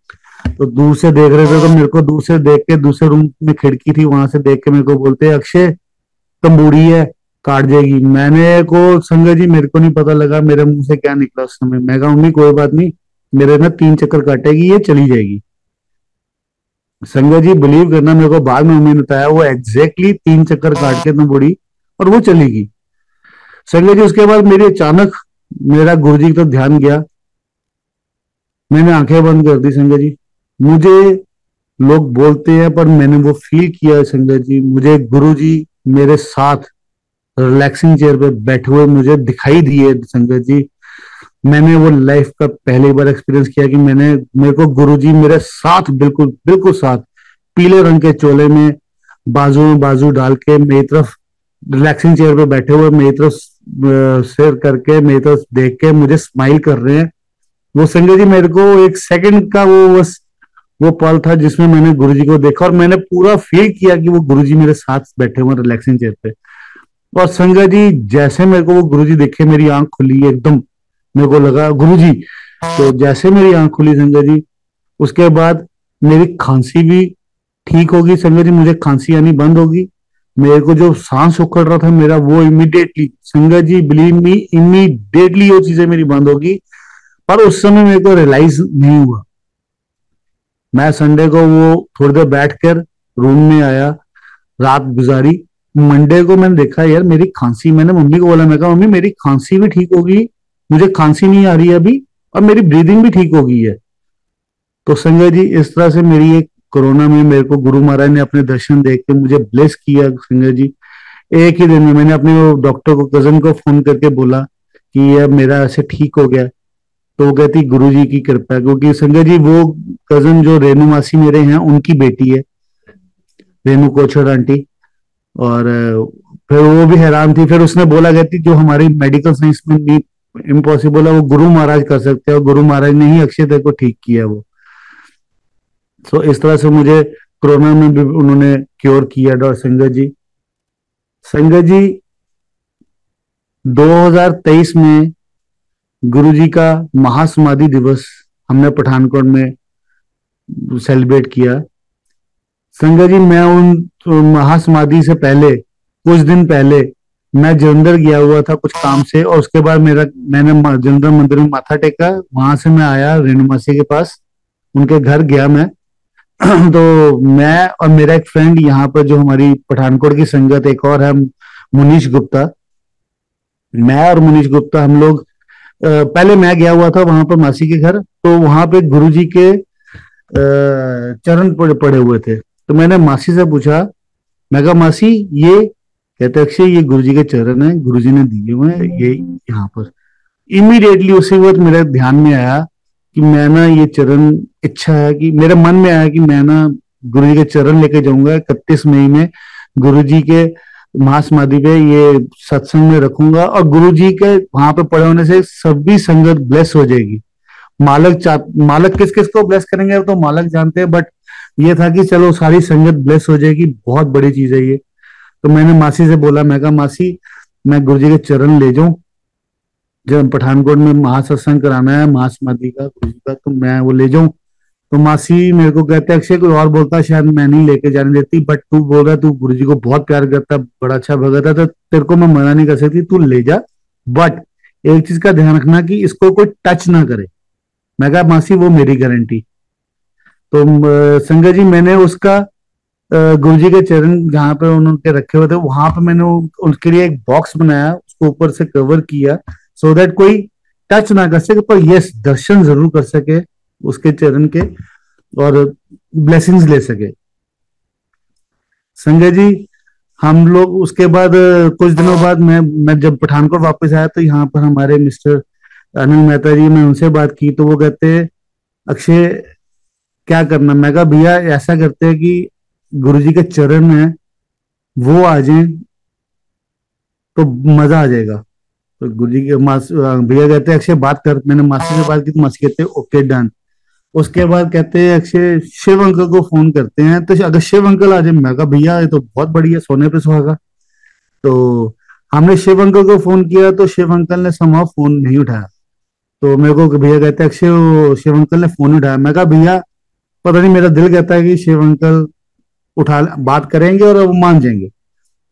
तो दूर से देख रहे थे, तो मेरे को दूर से देख के, दूसरे रूम में खिड़की थी वहां से देख के मेरे को बोलते अक्षय तंबूरी है, काट जाएगी। मैंने को संजय जी मेरे को नहीं पता लगा मेरे मुंह से क्या निकला उस समय। मैं कहा मम्मी कोई बात नहीं, मेरे ना 3 चक्कर काटेगी, ये चली जाएगी। संजय जी बिलीव करना, मेरे को बाद में मम्मी ने बताया वो एग्जैक्टली 3 चक्कर काट के तंबूरी और वो चली गई। संजय जी उसके बाद मेरी अचानक मेरा गुरुजी की तो ध्यान गया, मैंने आंखें बंद कर दी। संजय जी मुझे लोग बोलते हैं पर मैंने वो फील किया संजय जी, मुझे गुरुजी मेरे साथ रिलैक्सिंग चेयर पे बैठे हुए मुझे दिखाई दिए संजय जी। मैंने वो लाइफ का पहली बार एक्सपीरियंस किया कि मेरे को गुरुजी मेरे साथ, बिल्कुल बिल्कुल साथ, पीले रंग के चोले में बाजू में बाजू डाल के मेरी तरफ रिलैक्सिंग चेयर पे बैठे हुए मेरी तरफ सिर करके मेरी तरफ देख के मुझे स्माइल कर रहे हैं। वो संजय जी मेरे को एक सेकंड का वो बस वो पल था जिसमें मैंने गुरुजी को देखा और मैंने पूरा फील किया कि वो गुरुजी मेरे साथ बैठे हुए रिलैक्सिंग चेयर पे। और संजय जी जैसे मेरे को वो गुरुजी देखे मेरी आंख खुली एकदम, मेरे को लगा गुरुजी। तो जैसे मेरी आंख खुली संजय जी, उसके बाद मेरी खांसी भी ठीक होगी संजय जी, मुझे खांसी आनी बंद होगी। मेरे को जो सांस उखड़ रहा था मेरा वो immediately Sanjay ji believe me immediately वो चीजें मेरी बंद होगी। पर उस समय मेरे को रियलाइज नहीं हुआ। मैं संडे को वो थोड़ी देर बैठकर रूम में आया, रात गुजारी। मंडे को मैंने देखा यार मेरी खांसी, मैंने मम्मी को बोला, मैं कहा मम्मी मेरी खांसी भी ठीक होगी, मुझे खांसी नहीं आ रही है अभी, और मेरी ब्रीदिंग भी ठीक हो गई है। तो संजय जी इस तरह से मेरी एक कोरोना में मेरे को गुरु महाराज ने अपने दर्शन देख के मुझे ब्लेस किया संजय जी। एक ही दिन में मैंने अपने डॉक्टर को, कजन को फोन करके बोला कि ये मेरा ऐसे ठीक हो गया। तो वो कहती गुरु जी की कृपा है, क्योंकि संजय जी वो कजन जो रेणु मासी मेरे हैं उनकी बेटी है, रेणु कोछड़ आंटी। और फिर वो भी हैरान थी, फिर उसने बोला कहती जो हमारी मेडिकल साइंस में नहीं इम्पॉसिबल है वो गुरु महाराज कर सकते हैं, और गुरु महाराज ने ही अक्षय देव को ठीक किया वो। तो इस तरह से मुझे कोरोना में भी उन्होंने क्योर किया डॉक्टर संजय जी। संजय जी 2023 में गुरु जी का महासमाधि दिवस हमने पठानकोट में सेलिब्रेट किया। संजय जी मैं उन महासमाधि से पहले कुछ दिन पहले मैं जलंधर गया हुआ था कुछ काम से, और उसके बाद मैंने जलंधर मंदिर में माथा टेका, वहां से मैं आया रेणु मासी के पास, उनके घर गया मैं। तो मैं और मेरा एक फ्रेंड यहाँ पर जो हमारी पठानकोट की संगत एक और है मुनीश गुप्ता, मैं और मुनीश गुप्ता हम लोग पहले मैं गया हुआ था वहां पर मासी के घर, तो वहां पे गुरु जी के चरण पड़े हुए थे। तो मैंने मासी से पूछा, मैं कहा मासी ये, कहते अक्षय ये गुरु जी के चरण है, गुरु जी ने दिए हुए हैं ये यहाँ पर। इमीडिएटली उसी वक्त मेरे ध्यान में आया कि मैं ना ये चरण, इच्छा है कि मेरे मन में आया कि मैं ना गुरु जी के चरण लेके जाऊंगा 31 मई में, गुरु जी के महासमाधि पे ये सत्संग में रखूंगा, और गुरु जी के वहां पे पड़े होने से सभी संगत ब्लेस हो जाएगी। मालक किस किस को ब्लेस करेंगे तो मालक जानते हैं, बट ये था कि चलो सारी संगत ब्लेस हो जाएगी, बहुत बड़ी चीज है ये। तो मैंने मासी से बोला, मैं कहा मासी मैं गुरु जी के चरण ले जाऊं, जब पठानकोट में महासत्संग कराना है महासमाधि का गुरु जी का, तो मैं वो ले जाऊं। तो मासी मेरे को कहते अक्षय कोई और बोलता शायद मैं नहीं लेके जाने देती, बट तू बोल रहा है, तू गुरु जी को बहुत प्यार करता है, बड़ा अच्छा भगत है, तो तेरे को मैं मना नहीं कर सकती, तू ले जा, बट एक चीज का ध्यान रखना कि इसको कोई टच ना करे। मैं कहा मासी वो मेरी गारंटी। तो संजय जी मैंने उसका गुरु जी के चरण जहाँ पे उनके रखे हुए थे वहां पे मैंने उनके लिए एक बॉक्स बनाया, उसको ऊपर से कवर किया, सो दैट कोई टच ना कर सके, पर यस दर्शन जरूर कर सके उसके चरण के, और ब्लेसिंग्स ले सके। संजय जी हम लोग उसके बाद कुछ दिनों बाद मैं जब पठानकोट वापस आया तो यहाँ पर हमारे मिस्टर अनिल मेहता जी, मैं उनसे बात की तो वो कहते हैं अक्षय क्या करना। मैं कहा भैया ऐसा करते हैं कि गुरु जी के चरण है वो आ जाए तो मजा आ जाएगा। तो गुरु जी के भैया कहते हैं अक्षय बात कर, मैंने मासी से बात की तो मासी कहते हैं ओके डन। उसके बाद कहते हैं अक्षय शिव अंकल को फोन करते हैं, तो अगर शिव अंकल आ जाए, मैं कहा भैया ये तो बहुत बढ़िया, सोने पे सुहागा। तो हमने शिव अंकल को फोन किया तो शिव अंकल ने समाव फोन नहीं उठाया। तो मेरे को भैया कहते हैं अक्षय शिव अंकल ने फोन उठाया। मैं कहा भैया पता नहीं, मेरा दिल कहता है कि शिव अंकल उठा बात करेंगे और वो मान जाएंगे।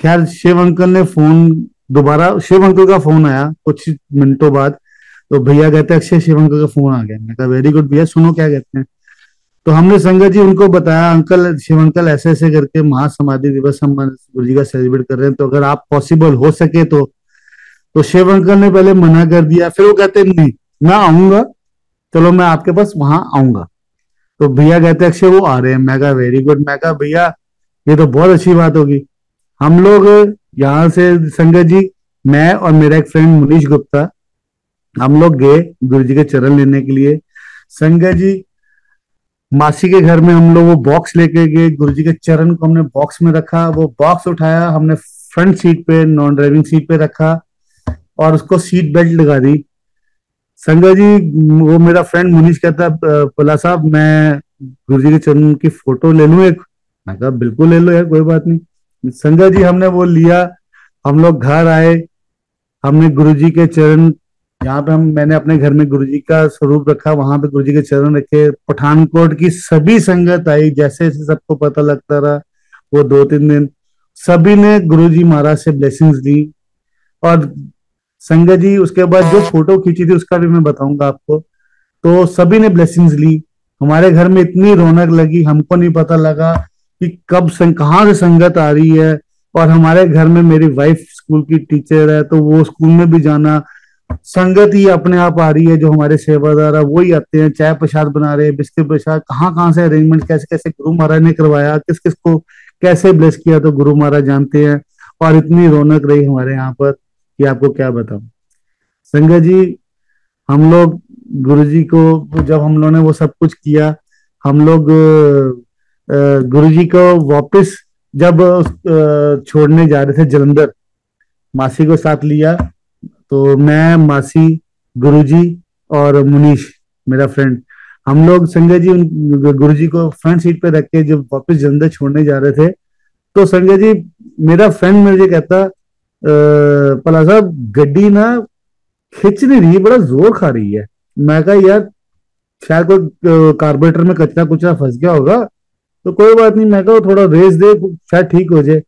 खैर शिव अंकल ने फोन दोबारा, शिव अंकल का फोन आया कुछ मिनटों बाद, तो भैया कहते हैं अक्षय शिव अंकल का फोन आ गया। मैं कहा वेरी गुड भैया, सुनो क्या कहते हैं। तो हमने संगत जी उनको बताया अंकल शिव अंकल ऐसे ऐसे करके महासमाधि दिवस हम गुरु जी का सेलिब्रेट कर रहे हैं, तो अगर आप पॉसिबल हो सके तो शिव अंकल ने पहले मना कर दिया, फिर वो कहते नहीं मैं आऊंगा, चलो मैं आपके पास वहां आऊंगा। तो भैया कहते अक्षय वो आ रहे हैं। मैं कहा वेरी गुड। मैं कहा भैया ये तो बहुत अच्छी बात होगी। हम लोग यहाँ से संगत जी, मैं और मेरा एक फ्रेंड मुनीश गुप्ता, हम लोग गए गुरु जी के चरण लेने के लिए। संगत जी मासी के घर में हम लोग वो बॉक्स लेके गए, गुरु जी के चरण को हमने बॉक्स में रखा, वो बॉक्स उठाया हमने फ्रंट सीट पे नॉन ड्राइविंग सीट पे रखा और उसको सीट बेल्ट लगा दी। संगत जी वो मेरा फ्रेंड मुनीश कहता पला साहब मैं गुरु जी के चरण की फोटो ले लूं एक। मैं कहा बिल्कुल ले लो यार, कोई बात नहीं। संगत जी हमने वो लिया, हम लोग घर आए, हमने गुरु जी के चरण जहाँ पे मैंने अपने घर में गुरु जी का स्वरूप रखा, वहां पे गुरु जी के चरण रखे। पठानकोट की सभी संगत आई, जैसे जैसे सबको पता लगता रहा वो 2-3 दिन सभी ने गुरु जी महाराज से ब्लेसिंग्स ली। और संगत जी उसके बाद जो फोटो खींची थी उसका भी मैं बताऊंगा आपको। तो सभी ने ब्लेसिंग्स ली, हमारे घर में इतनी रौनक लगी, हमको नहीं पता लगा कि कब कहाँ से संगत आ रही है। और हमारे घर में मेरी वाइफ स्कूल की टीचर है, तो वो स्कूल में भी जाना, संगत ही अपने आप आ रही है, जो हमारे सेवादार है वो ही आते हैं, चाय प्रसाद बना रहे हैं, बिस्किट प्रसाद, कहाँ कहाँ से अरेंजमेंट कैसे कैसे गुरु महाराज ने करवाया, किस किस को कैसे ब्लेस किया, तो गुरु महाराज जानते हैं। और इतनी रौनक रही हमारे यहाँ पर कि आपको क्या बताऊं। संगत जी हम लोग गुरु जी को जब हम लोगों ने वो सब कुछ किया, हम लोग गुरु जी को वापस जब छोड़ने जा रहे थे जलंधर, मासी को साथ लिया, तो मैं मासी गुरुजी और मुनीश मेरा फ्रेंड, हम लोग संजय जी गुरुजी को फ्रंट सीट पे रख के जब वापस जलंधर छोड़ने जा रहे थे, तो संजय जी मेरा फ्रेंड मुझे कहता पला साहब गड्डी ना खिंच नहीं रही, बड़ा जोर खा रही है। मैं कहा यार शायद कोई कार्बोरेटर में कचरा कुचरा फंस गया होगा, तो कोई बात नहीं, मैं कहा थोड़ा रेस दे शायद ठीक हो जाए।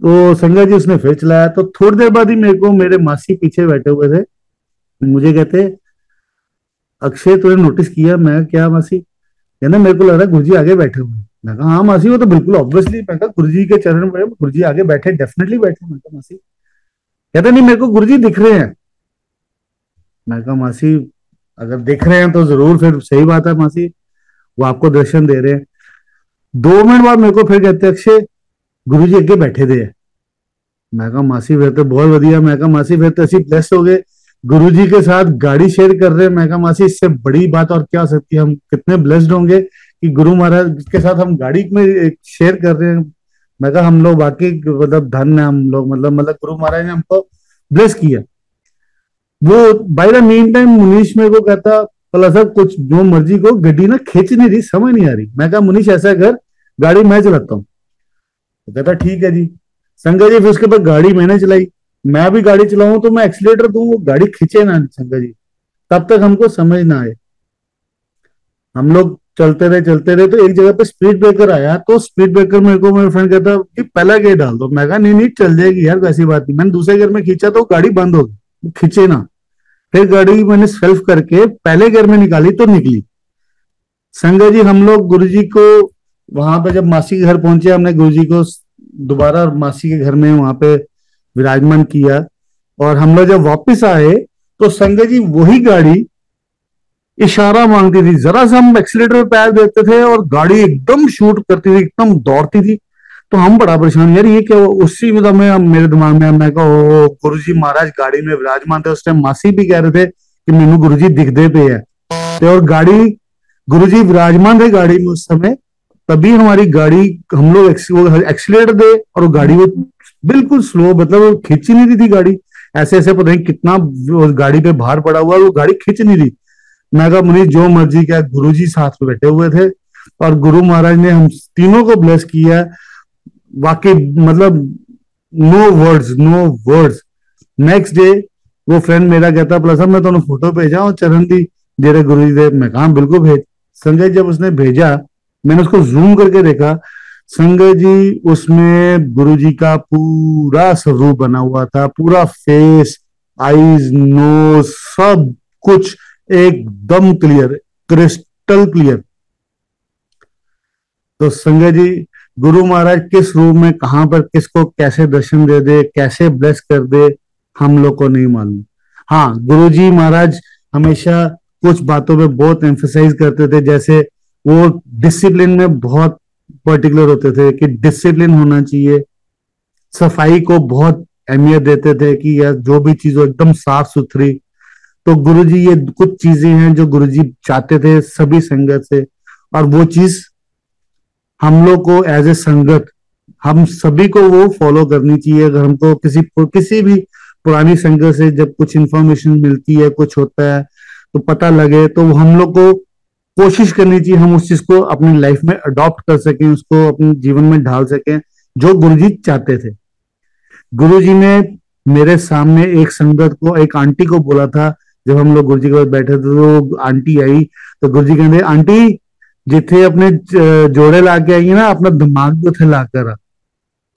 तो संजय जी उसने फिर चलाया, तो थोड़ी देर बाद ही मेरे को मेरे मासी पीछे बैठे हुए थे, मुझे कहते अक्षय तूने नोटिस किया? मैं क्या मासी? कहना मेरे को लग रहा है गुरुजी आगे बैठे हुए हैं। मैं कहा हाँ मासी वो तो बिल्कुल ऑब्वियसली, मैं कहा गुरुजी के चरण में गुरुजी आगे बैठे, डेफिनेटली बैठे। मैं कहा मासी, कहते नहीं मेरे को गुरुजी दिख रहे हैं। मैं कहा मासी अगर दिख रहे हैं तो जरूर फिर सही बात है मासी, वो आपको दर्शन दे रहे हैं। 2 मिनट बाद मेरे को फिर कहते अक्षय गुरुजी अगे बैठे थे। मैं कहा मासी फिर तो बहुत बढ़िया। मैं कहा मासी फिर तो ऐसी ब्लेस हो गए गुरुजी के साथ गाड़ी शेयर कर रहे हैं। मैं कहा मासी इससे बड़ी बात और क्या हो सकती है, हम कितने ब्लेस्ड होंगे कि गुरु महाराज के साथ हम गाड़ी में शेयर कर रहे हैं। मैं कहा हम लोग वाकई मतलब धन है हम लोग, मतलब गुरु महाराज ने हमको ब्लेस किया। वो by the mean time Munish मेरे को कहता, बोला सर कुछ जो मर्जी को, गड्डी ना खींच नहीं रही, समझ नहीं आ रही। मैं कहा मुनीश ऐसा कर, गाड़ी मैं चलाता हूँ। तो कहता ठीक है जी। संजय जी फिर उसके बाद गाड़ी मैंने चलाई। मैं भी गाड़ी चलाऊं तो मैं एक्सीलेटर दूं, वो गाड़ी खींचे ना संजय जी, तब तक हमको समझ ना आए। हम लोग चलते रहे तो एक जगह पे स्पीड ब्रेकर आया, तो स्पीड ब्रेकर मेरे को मेरे फ्रेंड कहता कि पहला गियर डाल दो। मैं कहा नहीं नहीं चल जाएगी यार, वैसी बात नहीं। मैंने दूसरे गियर में खींचा तो गाड़ी बंद हो गई, वो खींचे ना। फिर गाड़ी मैंने सेल्फ करके पहले गियर में निकाली तो निकली। संजय जी हम लोग गुरुजी को वहां पे जब मासी के घर पहुंचे, हमने गुरुजी को दोबारा मासी के घर में वहां पे विराजमान किया। और हम लोग जब वापस आए तो संजय जी वही गाड़ी इशारा मांगती थी, जरा सा हम एक्सीलेटर पे पैर देते थे और गाड़ी एकदम शूट करती थी, एकदम दौड़ती थी। तो हम बड़ा परेशान, यार ये क्या हुआ? उसी में तो मेरे दिमाग में मैं कहा ओ गुरुजी महाराज गाड़ी में विराजमान थे। उस टाइम मासी भी कह रहे थे कि मेनू गुरुजी दिखते पे है। तो और गाड़ी गुरुजी विराजमान थे गाड़ी में उस समय, तभी हमारी गाड़ी, हम लोग एक्सीलेटर दे और वो गाड़ी वो बिल्कुल स्लो, मतलब वो खींच ही नहीं रही थी गाड़ी। ऐसे ऐसे पता नहीं कितना गाड़ी पे भार पड़ा हुआ, वो गाड़ी खींच नहीं रही। मैं कहा मुनीष जो मर्जी क्या, गुरुजी साथ में बैठे हुए थे और गुरु महाराज ने हम तीनों को ब्लेस किया। वाकई मतलब no words, no words. Next day वो फ्रेंड मेरा कहता प्लस मैं तो फोटो भेजा और चरण दी जेरे गुरु जी दे। मैं कहा बिल्कुल भेज। संजय जब उसने भेजा, मैंने उसको जूम करके देखा, संजय जी उसमें गुरु जी का पूरा स्वरूप बना हुआ था, पूरा फेस, आईज, नोज, सब कुछ एकदम क्लियर, क्रिस्टल क्लियर। तो संजय जी गुरु महाराज किस रूप में कहां पर किसको कैसे दर्शन दे दे, कैसे ब्लेस कर दे, हम लोग को नहीं मालूम। हाँ गुरु जी महाराज हमेशा कुछ बातों पे बहुत एम्फेसाइज करते थे, जैसे वो डिसिप्लिन में बहुत पर्टिकुलर होते थे कि डिसिप्लिन होना चाहिए। सफाई को बहुत अहमियत देते थे कि यार जो भी चीज हो एकदम साफ सुथरी। तो गुरुजी ये कुछ चीजें हैं जो गुरुजी चाहते थे सभी संगत से, और वो चीज हम लोग को एज ए संगत हम सभी को वो फॉलो करनी चाहिए। अगर हमको किसी भी पुरानी संगत से जब कुछ इंफॉर्मेशन मिलती है, कुछ होता है तो पता लगे, तो हम लोग को कोशिश करनी चाहिए हम उस चीज को अपनी लाइफ में अडॉप्ट कर सकें, उसको अपने जीवन में ढाल सकें जो गुरुजी चाहते थे। गुरुजी ने मेरे सामने एक संगत को, एक आंटी को बोला था, जब हम लोग गुरुजी के पास बैठे थे तो आंटी आई, तो गुरुजी कहते आंटी जिथे अपने जोड़े ला के आई है ना, अपना दिमाग भी उथे ला कर आ।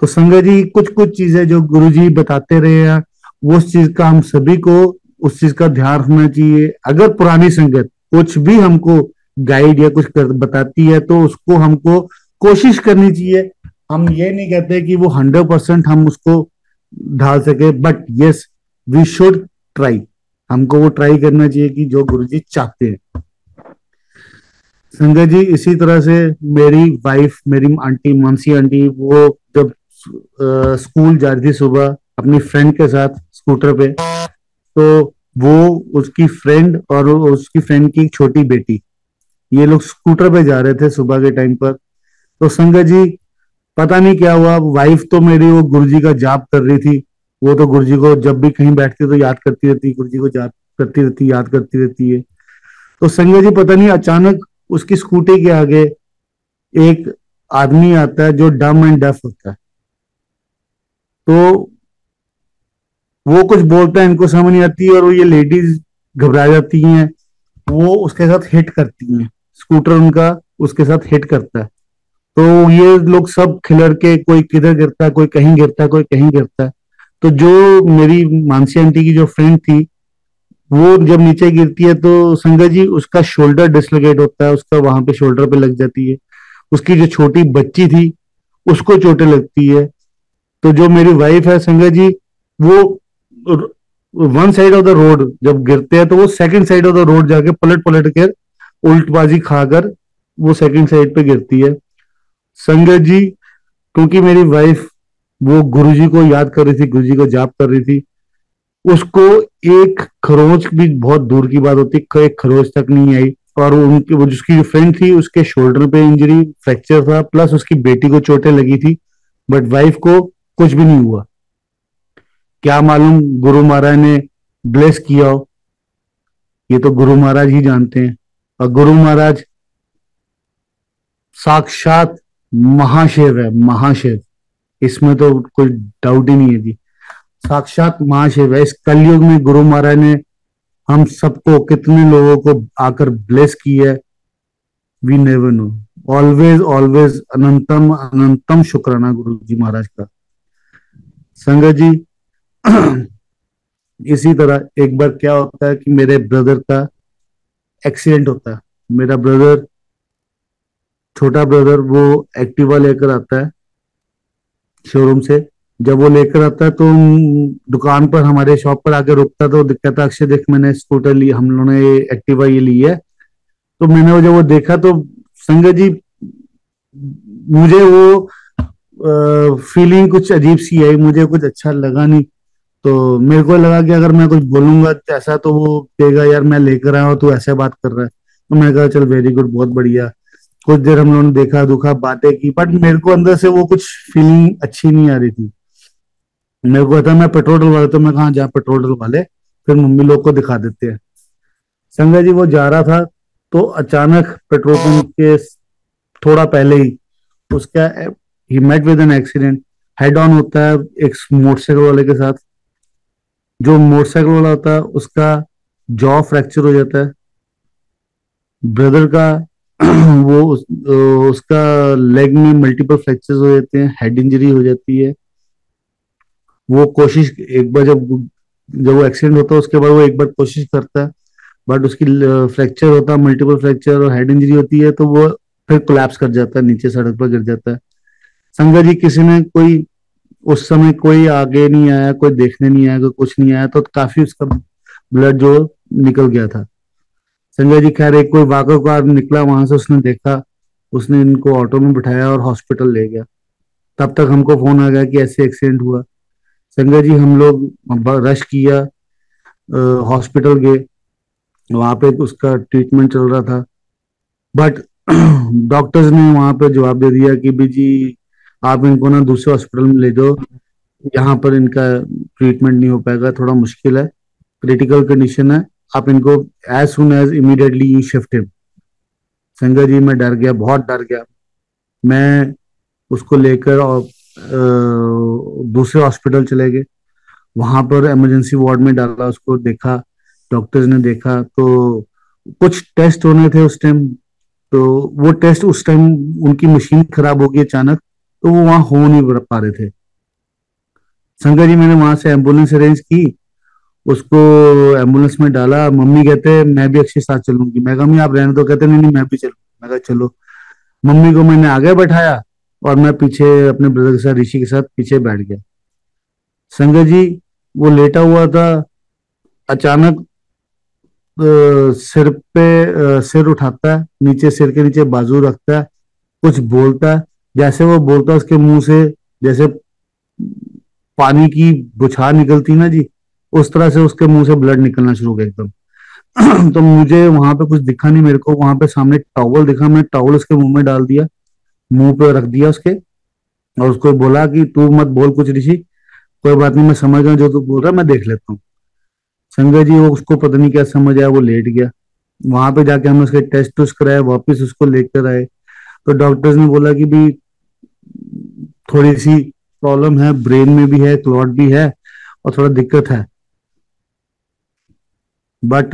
तो संगत जी कुछ कुछ चीजें जो गुरुजी बताते रहे हैं, वो उस चीज का हम सभी को उस चीज का ध्यान रखना चाहिए। अगर पुरानी संगत कुछ भी हमको गाइड या कुछ बताती है तो उसको हमको कोशिश करनी चाहिए। हम ये नहीं कहते कि वो 100% हम उसको ढाल सके, but yes we should try. हमको वो ट्राई करना चाहिए कि जो गुरुजी चाहते हैं। संगत जी इसी तरह से मेरी वाइफ, मेरी आंटी मानसी आंटी, वो जब स्कूल जा रही थी सुबह अपनी फ्रेंड के साथ स्कूटर पे, तो वो उसकी फ्रेंड और उसकी फ्रेंड की एक छोटी बेटी, ये लोग स्कूटर पे जा रहे थे सुबह के टाइम पर। तो संगत जी पता नहीं क्या हुआ, वाइफ तो मेरी वो गुरुजी का जाप कर रही थी। वो तो गुरुजी को जब भी कहीं बैठती तो याद करती रहती, गुरुजी को जाप करती रहती, याद करती रहती है। तो संजय जी पता नहीं अचानक उसकी स्कूटी के आगे एक आदमी आता है जो डम एंड डेफ होता है। तो वो कुछ बोलता है, इनको समझ नहीं आती और वो ये लेडीज घबरा जाती हैं, वो उसके साथ हिट करती हैं, स्कूटर उनका उसके साथ हिट करता है। तो ये लोग सब खिलर के, कोई किधर गिरता है, कोई कहीं गिरता है, कोई कहीं गिरता है। तो जो मेरी मानसी आंटी की जो फ्रेंड थी, वो जब नीचे गिरती है तो संगत जी उसका शोल्डर डिसलोकेट होता है, उसका वहां पे शोल्डर पे लग जाती है। उसकी जो छोटी बच्ची थी उसको चोटें लगती है। तो जो मेरी वाइफ है संगत जी, वो one side of the road जब गिरते हैं तो वो second side of the road जाके पलट पलट कर उल्टबाजी खाकर वो सेकंड साइड पे गिरती है। संगत जी क्योंकि मेरी वाइफ वो गुरुजी को याद कर रही थी, गुरुजी को जाप कर रही थी, उसको एक खरोच भी बहुत दूर की बात होती, एक खरोच तक नहीं आई। और उनकी वो जिसकी जो फ्रेंड थी उसके शोल्डर पे इंजरी, फ्रैक्चर था, प्लस उसकी बेटी को चोटें लगी थी, बट वाइफ को कुछ भी नहीं हुआ। क्या मालूम गुरु महाराज ने ब्लेस किया हो, ये तो गुरु महाराज ही जानते हैं। और गुरु महाराज साक्षात महाशिव है, महाशिव, इसमें तो कोई डाउट ही नहीं है जी। साक्षात महाशिव है। इस कलयुग में गुरु महाराज ने हम सबको, कितने लोगों को आकर ब्लेस की है, we never know. Always always अनंतम अनंतम शुक्राना गुरु जी महाराज का। संगत जी, इसी तरह एक बार क्या होता है कि मेरे ब्रदर का एक्सीडेंट होता है। मेरा ब्रदर, छोटा ब्रदर, वो एक्टिवा लेकर आता है शोरूम से। जब वो लेकर आता है तो दुकान पर, हमारे शॉप पर आके रुकता है, तो कहता है अक्षय देख मैंने स्कूटर ली, हम लोगों ने एक्टिवा ये ली है। तो मैंने वो जब वो देखा तो संगत जी, मुझे वो फीलिंग कुछ अजीब सी आई, मुझे कुछ अच्छा लगा नहीं। तो मेरे को लगा कि अगर मैं कुछ बोलूंगा ऐसा तो वो कहेगा यार मैं लेकर आया हूँ तू ऐसे बात कर रहा है। तो मैं कहा चल वेरी गुड, बहुत बढ़िया। कुछ देर हम लोगों ने देखा दुखा बातें की, बट मेरे को अंदर से वो कुछ फीलिंग अच्छी नहीं आ रही थी। मेरे को था मैं पेट्रोल डलवा देता हूँ, मैं कहा जा पेट्रोल डलवा, फिर मम्मी लोग को दिखा देते हैं। संजय जी वो जा रहा था, तो अचानक पेट्रोल पंप के थोड़ा पहले ही उसका ही met with an accident, head on होता है एक मोटरसाइकिल वाले के साथ। जो मोटरसाइकिल वाला होता है उसका जॉ फ्रैक्चर हो जाता है। ब्रदर का उसका लेग में मल्टीपल फ्रैक्चर्स हो जाते हैं, हेड इंजरी हो जाती है। वो कोशिश एक बार, जब जब वो एक्सीडेंट होता है उसके बाद वो एक बार कोशिश करता है, बट उसकी फ्रैक्चर होता है, मल्टीपल फ्रैक्चर और हेड इंजरी होती है, तो वो फिर कोलैप्स कर जाता है, नीचे सड़क पर गिर जाता है। संगत जी, किसी ने कोई उस समय कोई आगे नहीं आया, कोई देखने नहीं आया, कोई कुछ नहीं आया, तो काफी उसका ब्लड जो निकल गया था। संजय जी खैर एक कोई वाकई निकला वहां से, उसने देखा, उसने इनको ऑटो में बिठाया और हॉस्पिटल ले गया। तब तक हमको फोन आ गया कि ऐसे एक्सीडेंट हुआ। संजय जी हम लोग रश किया, हॉस्पिटल गए, वहां पे उसका ट्रीटमेंट चल रहा था। बट डॉक्टर्स ने वहां पे जवाब दे दिया कि भी जी आप इनको ना दूसरे हॉस्पिटल में ले जाओ, यहाँ पर इनका ट्रीटमेंट नहीं हो पाएगा, थोड़ा मुश्किल है, क्रिटिकल कंडीशन है, आप इनको as soon as immediately you shift him. Sanjay ji मैं डर गया, बहुत डर गया। मैं उसको लेकर और दूसरे हॉस्पिटल चले गए। वहां पर इमरजेंसी वार्ड में डाला, उसको देखा, डॉक्टर्स ने देखा, तो कुछ टेस्ट होने थे उस टाइम। तो वो टेस्ट उस टाइम उनकी मशीन खराब हो गई अचानक, तो वो वहां हो नहीं पा रहे थे। शंकर जी मैंने वहां से एम्बुलेंस अरेंज की, उसको एम्बुलेंस में डाला। मम्मी कहते मैं भी अक्षय साथ चलूंगी, मैं कहा मम्मी आप रहने दो, कहते नहीं नहीं मैं भी चलूँ। मैं कहा चलो। मम्मी को मैंने आगे बैठाया और मैं पीछे अपने ब्रदर के साथ, ऋषि के साथ पीछे बैठ गया। संजय जी वो लेटा हुआ था, अचानक सिर पे सिर उठाता है, नीचे सिर के नीचे बाजू रखता है, कुछ बोलता है। जैसे वो बोलता है उसके मुंह से जैसे पानी की बुछार निकलती ना जी, उस तरह से उसके मुंह से ब्लड निकलना शुरू हो गया एकदम। तो मुझे वहां पे कुछ दिखा नहीं, मेरे को वहां पे सामने टॉवल दिखा, मैं टॉवल उसके मुंह में डाल दिया, मुंह पे रख दिया उसके, और उसको बोला कि तू मत बोल कुछ ऋषि, कोई बात नहीं मैं समझ रहा हूँ जो तू बोल रहा है, मैं देख लेता हूँ। संजय जी वो उसको पता नहीं क्या समझ आया, वो लेट गया। वहां पे जाके हमने उसके टेस्ट टूस्ट कराए, वापिस उसको लेकर आए। तो डॉक्टर्स ने बोला कि भी थोड़ी सी प्रॉब्लम है, ब्रेन में भी है, क्लॉट भी है, और थोड़ा दिक्कत है। बट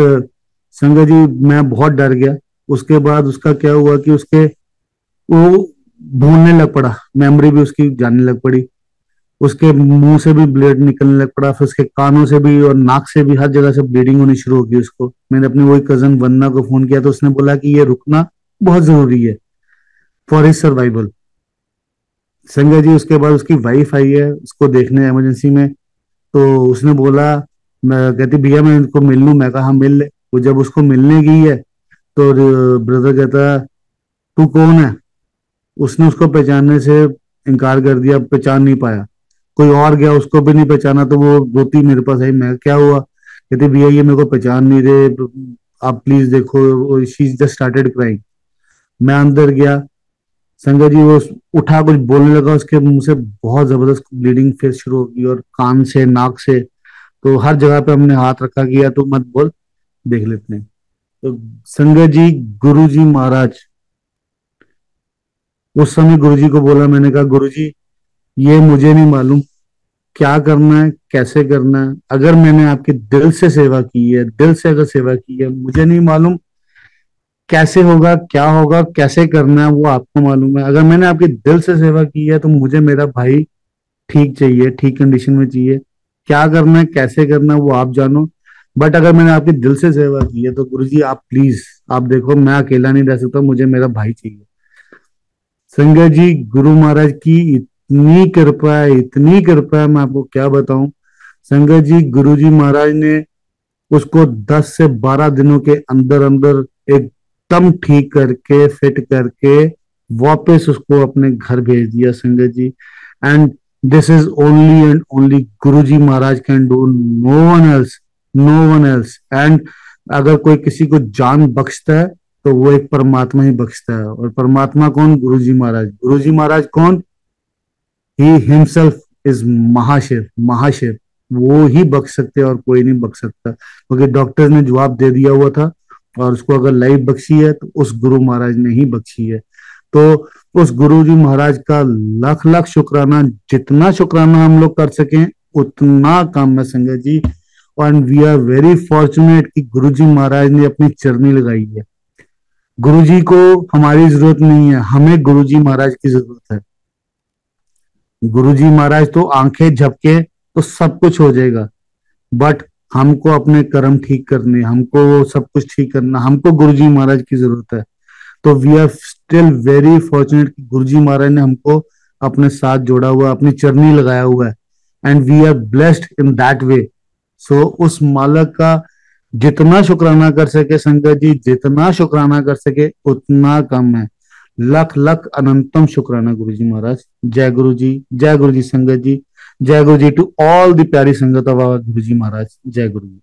संजय जी मैं बहुत डर गया। उसके बाद उसका क्या हुआ कि उसके वो भूलने लग पड़ा, मेमोरी भी उसकी जाने लग पड़ी, उसके मुंह से भी ब्लड निकलने लग पड़ा, फिर उसके कानों से भी और नाक से भी, हर जगह से ब्लीडिंग होनी शुरू हो गई उसको। मैंने अपनी वही कजन वंदना को फोन किया, तो उसने बोला कि ये रुकना बहुत जरूरी है for his survival. Sanjay ji उसके बाद उसकी वाइफ आई है उसको देखने इमरजेंसी में, तो उसने बोला, मैं कहती भैया मैं इनको मिल लूं, मैं कहा हाँ मिल ले। वो जब उसको मिलने गई है तो ब्रदर कहता तू कौन है। उसने उसको पहचानने से इनकार कर दिया, पहचान नहीं पाया। कोई और गया, उसको भी नहीं पहचाना, तो वो रोती मेरे पास आई। मैं क्या हुआ, कहती भैया ये मेरे को पहचान नहीं रहे, आप प्लीज देखो। She just started crying. मैं अंदर गया, संजय जी वो उठा, कुछ बोलने लगा, उसके मुंह से बहुत जबरदस्त ब्लीडिंग फिर शुरू हो गई, और कान से, नाक से। तो हर जगह पे हमने हाथ रखा, किया तो मत बोल, देख लेते हैं। तो संजय जी, गुरु जी महाराज, उस समय गुरु जी को बोला, मैंने कहा गुरु जी ये मुझे नहीं मालूम क्या करना है, कैसे करना है। अगर मैंने आपकी दिल से सेवा की है, दिल से अगर सेवा की है, मुझे नहीं मालूम कैसे होगा, क्या होगा, कैसे करना है, वो आपको मालूम है। अगर मैंने आपकी दिल से सेवा की है तो मुझे मेरा भाई ठीक चाहिए, ठीक कंडीशन में चाहिए। क्या करना है, कैसे करना है, वो आप जानो। बट अगर मैंने आपकी दिल से सेवा की है तो गुरुजी आप प्लीज, आप देखो मैं अकेला नहीं रह सकता, मुझे मेरा भाई चाहिए। संजय जी, गुरु महाराज की इतनी कृपा है, इतनी कृपा है, मैं आपको क्या बताऊं। संजय जी, गुरु जी महाराज ने उसको 10 से 12 दिनों के अंदर अंदर एकदम ठीक करके, फिट करके, वापस उसको अपने घर भेज दिया Sanjay ji. And this is only and only Guru ji Maharaj can do, no one else, no one else. And अगर कोई किसी को जान बख्शता है तो वो एक परमात्मा ही बख्शता है। और परमात्मा कौन? गुरु जी महाराज। गुरु जी महाराज कौन? ही हिमसेल्फ इज महाशिव, महाशिव। वो ही बख्श सकते हैं और कोई नहीं बख्श सकता, क्योंकि डॉक्टर ने जवाब दे दिया हुआ था। और उसको अगर लाइफ बख्शी है तो उस गुरु महाराज ने ही बख्शी है। तो उस गुरु जी महाराज का लाख लाख शुक्राना, जितना शुक्राना हम लोग कर सकें उतना कम है Sanjay ji. And we are very fortunate कि गुरु जी महाराज ने अपनी चरनी लगाई है। गुरु जी को हमारी जरूरत नहीं है, हमें गुरु जी महाराज की जरूरत है। गुरुजी महाराज तो आंखें झपके तो सब कुछ हो जाएगा, बट हमको अपने कर्म ठीक करने, हमको वो सब कुछ ठीक करना, हमको गुरुजी महाराज की जरूरत है। तो we are still very fortunate कि गुरुजी महाराज ने हमको अपने साथ जोड़ा हुआ, अपनी चरनी लगाया हुआ है। And we are blessed in that way. So उस मालक का जितना शुक्राना कर सके संगत जी, जितना शुक्राना कर सके उतना कम है। लख लख अनंतम शुक्राना गुरु जी महाराज। जय गुरु जी, जय गुरु जी संगत जी, जय गुरु जी टू ऑल द प्यारी संगत ऑफ आवर गुरु जी महाराज। जय गुरु जी।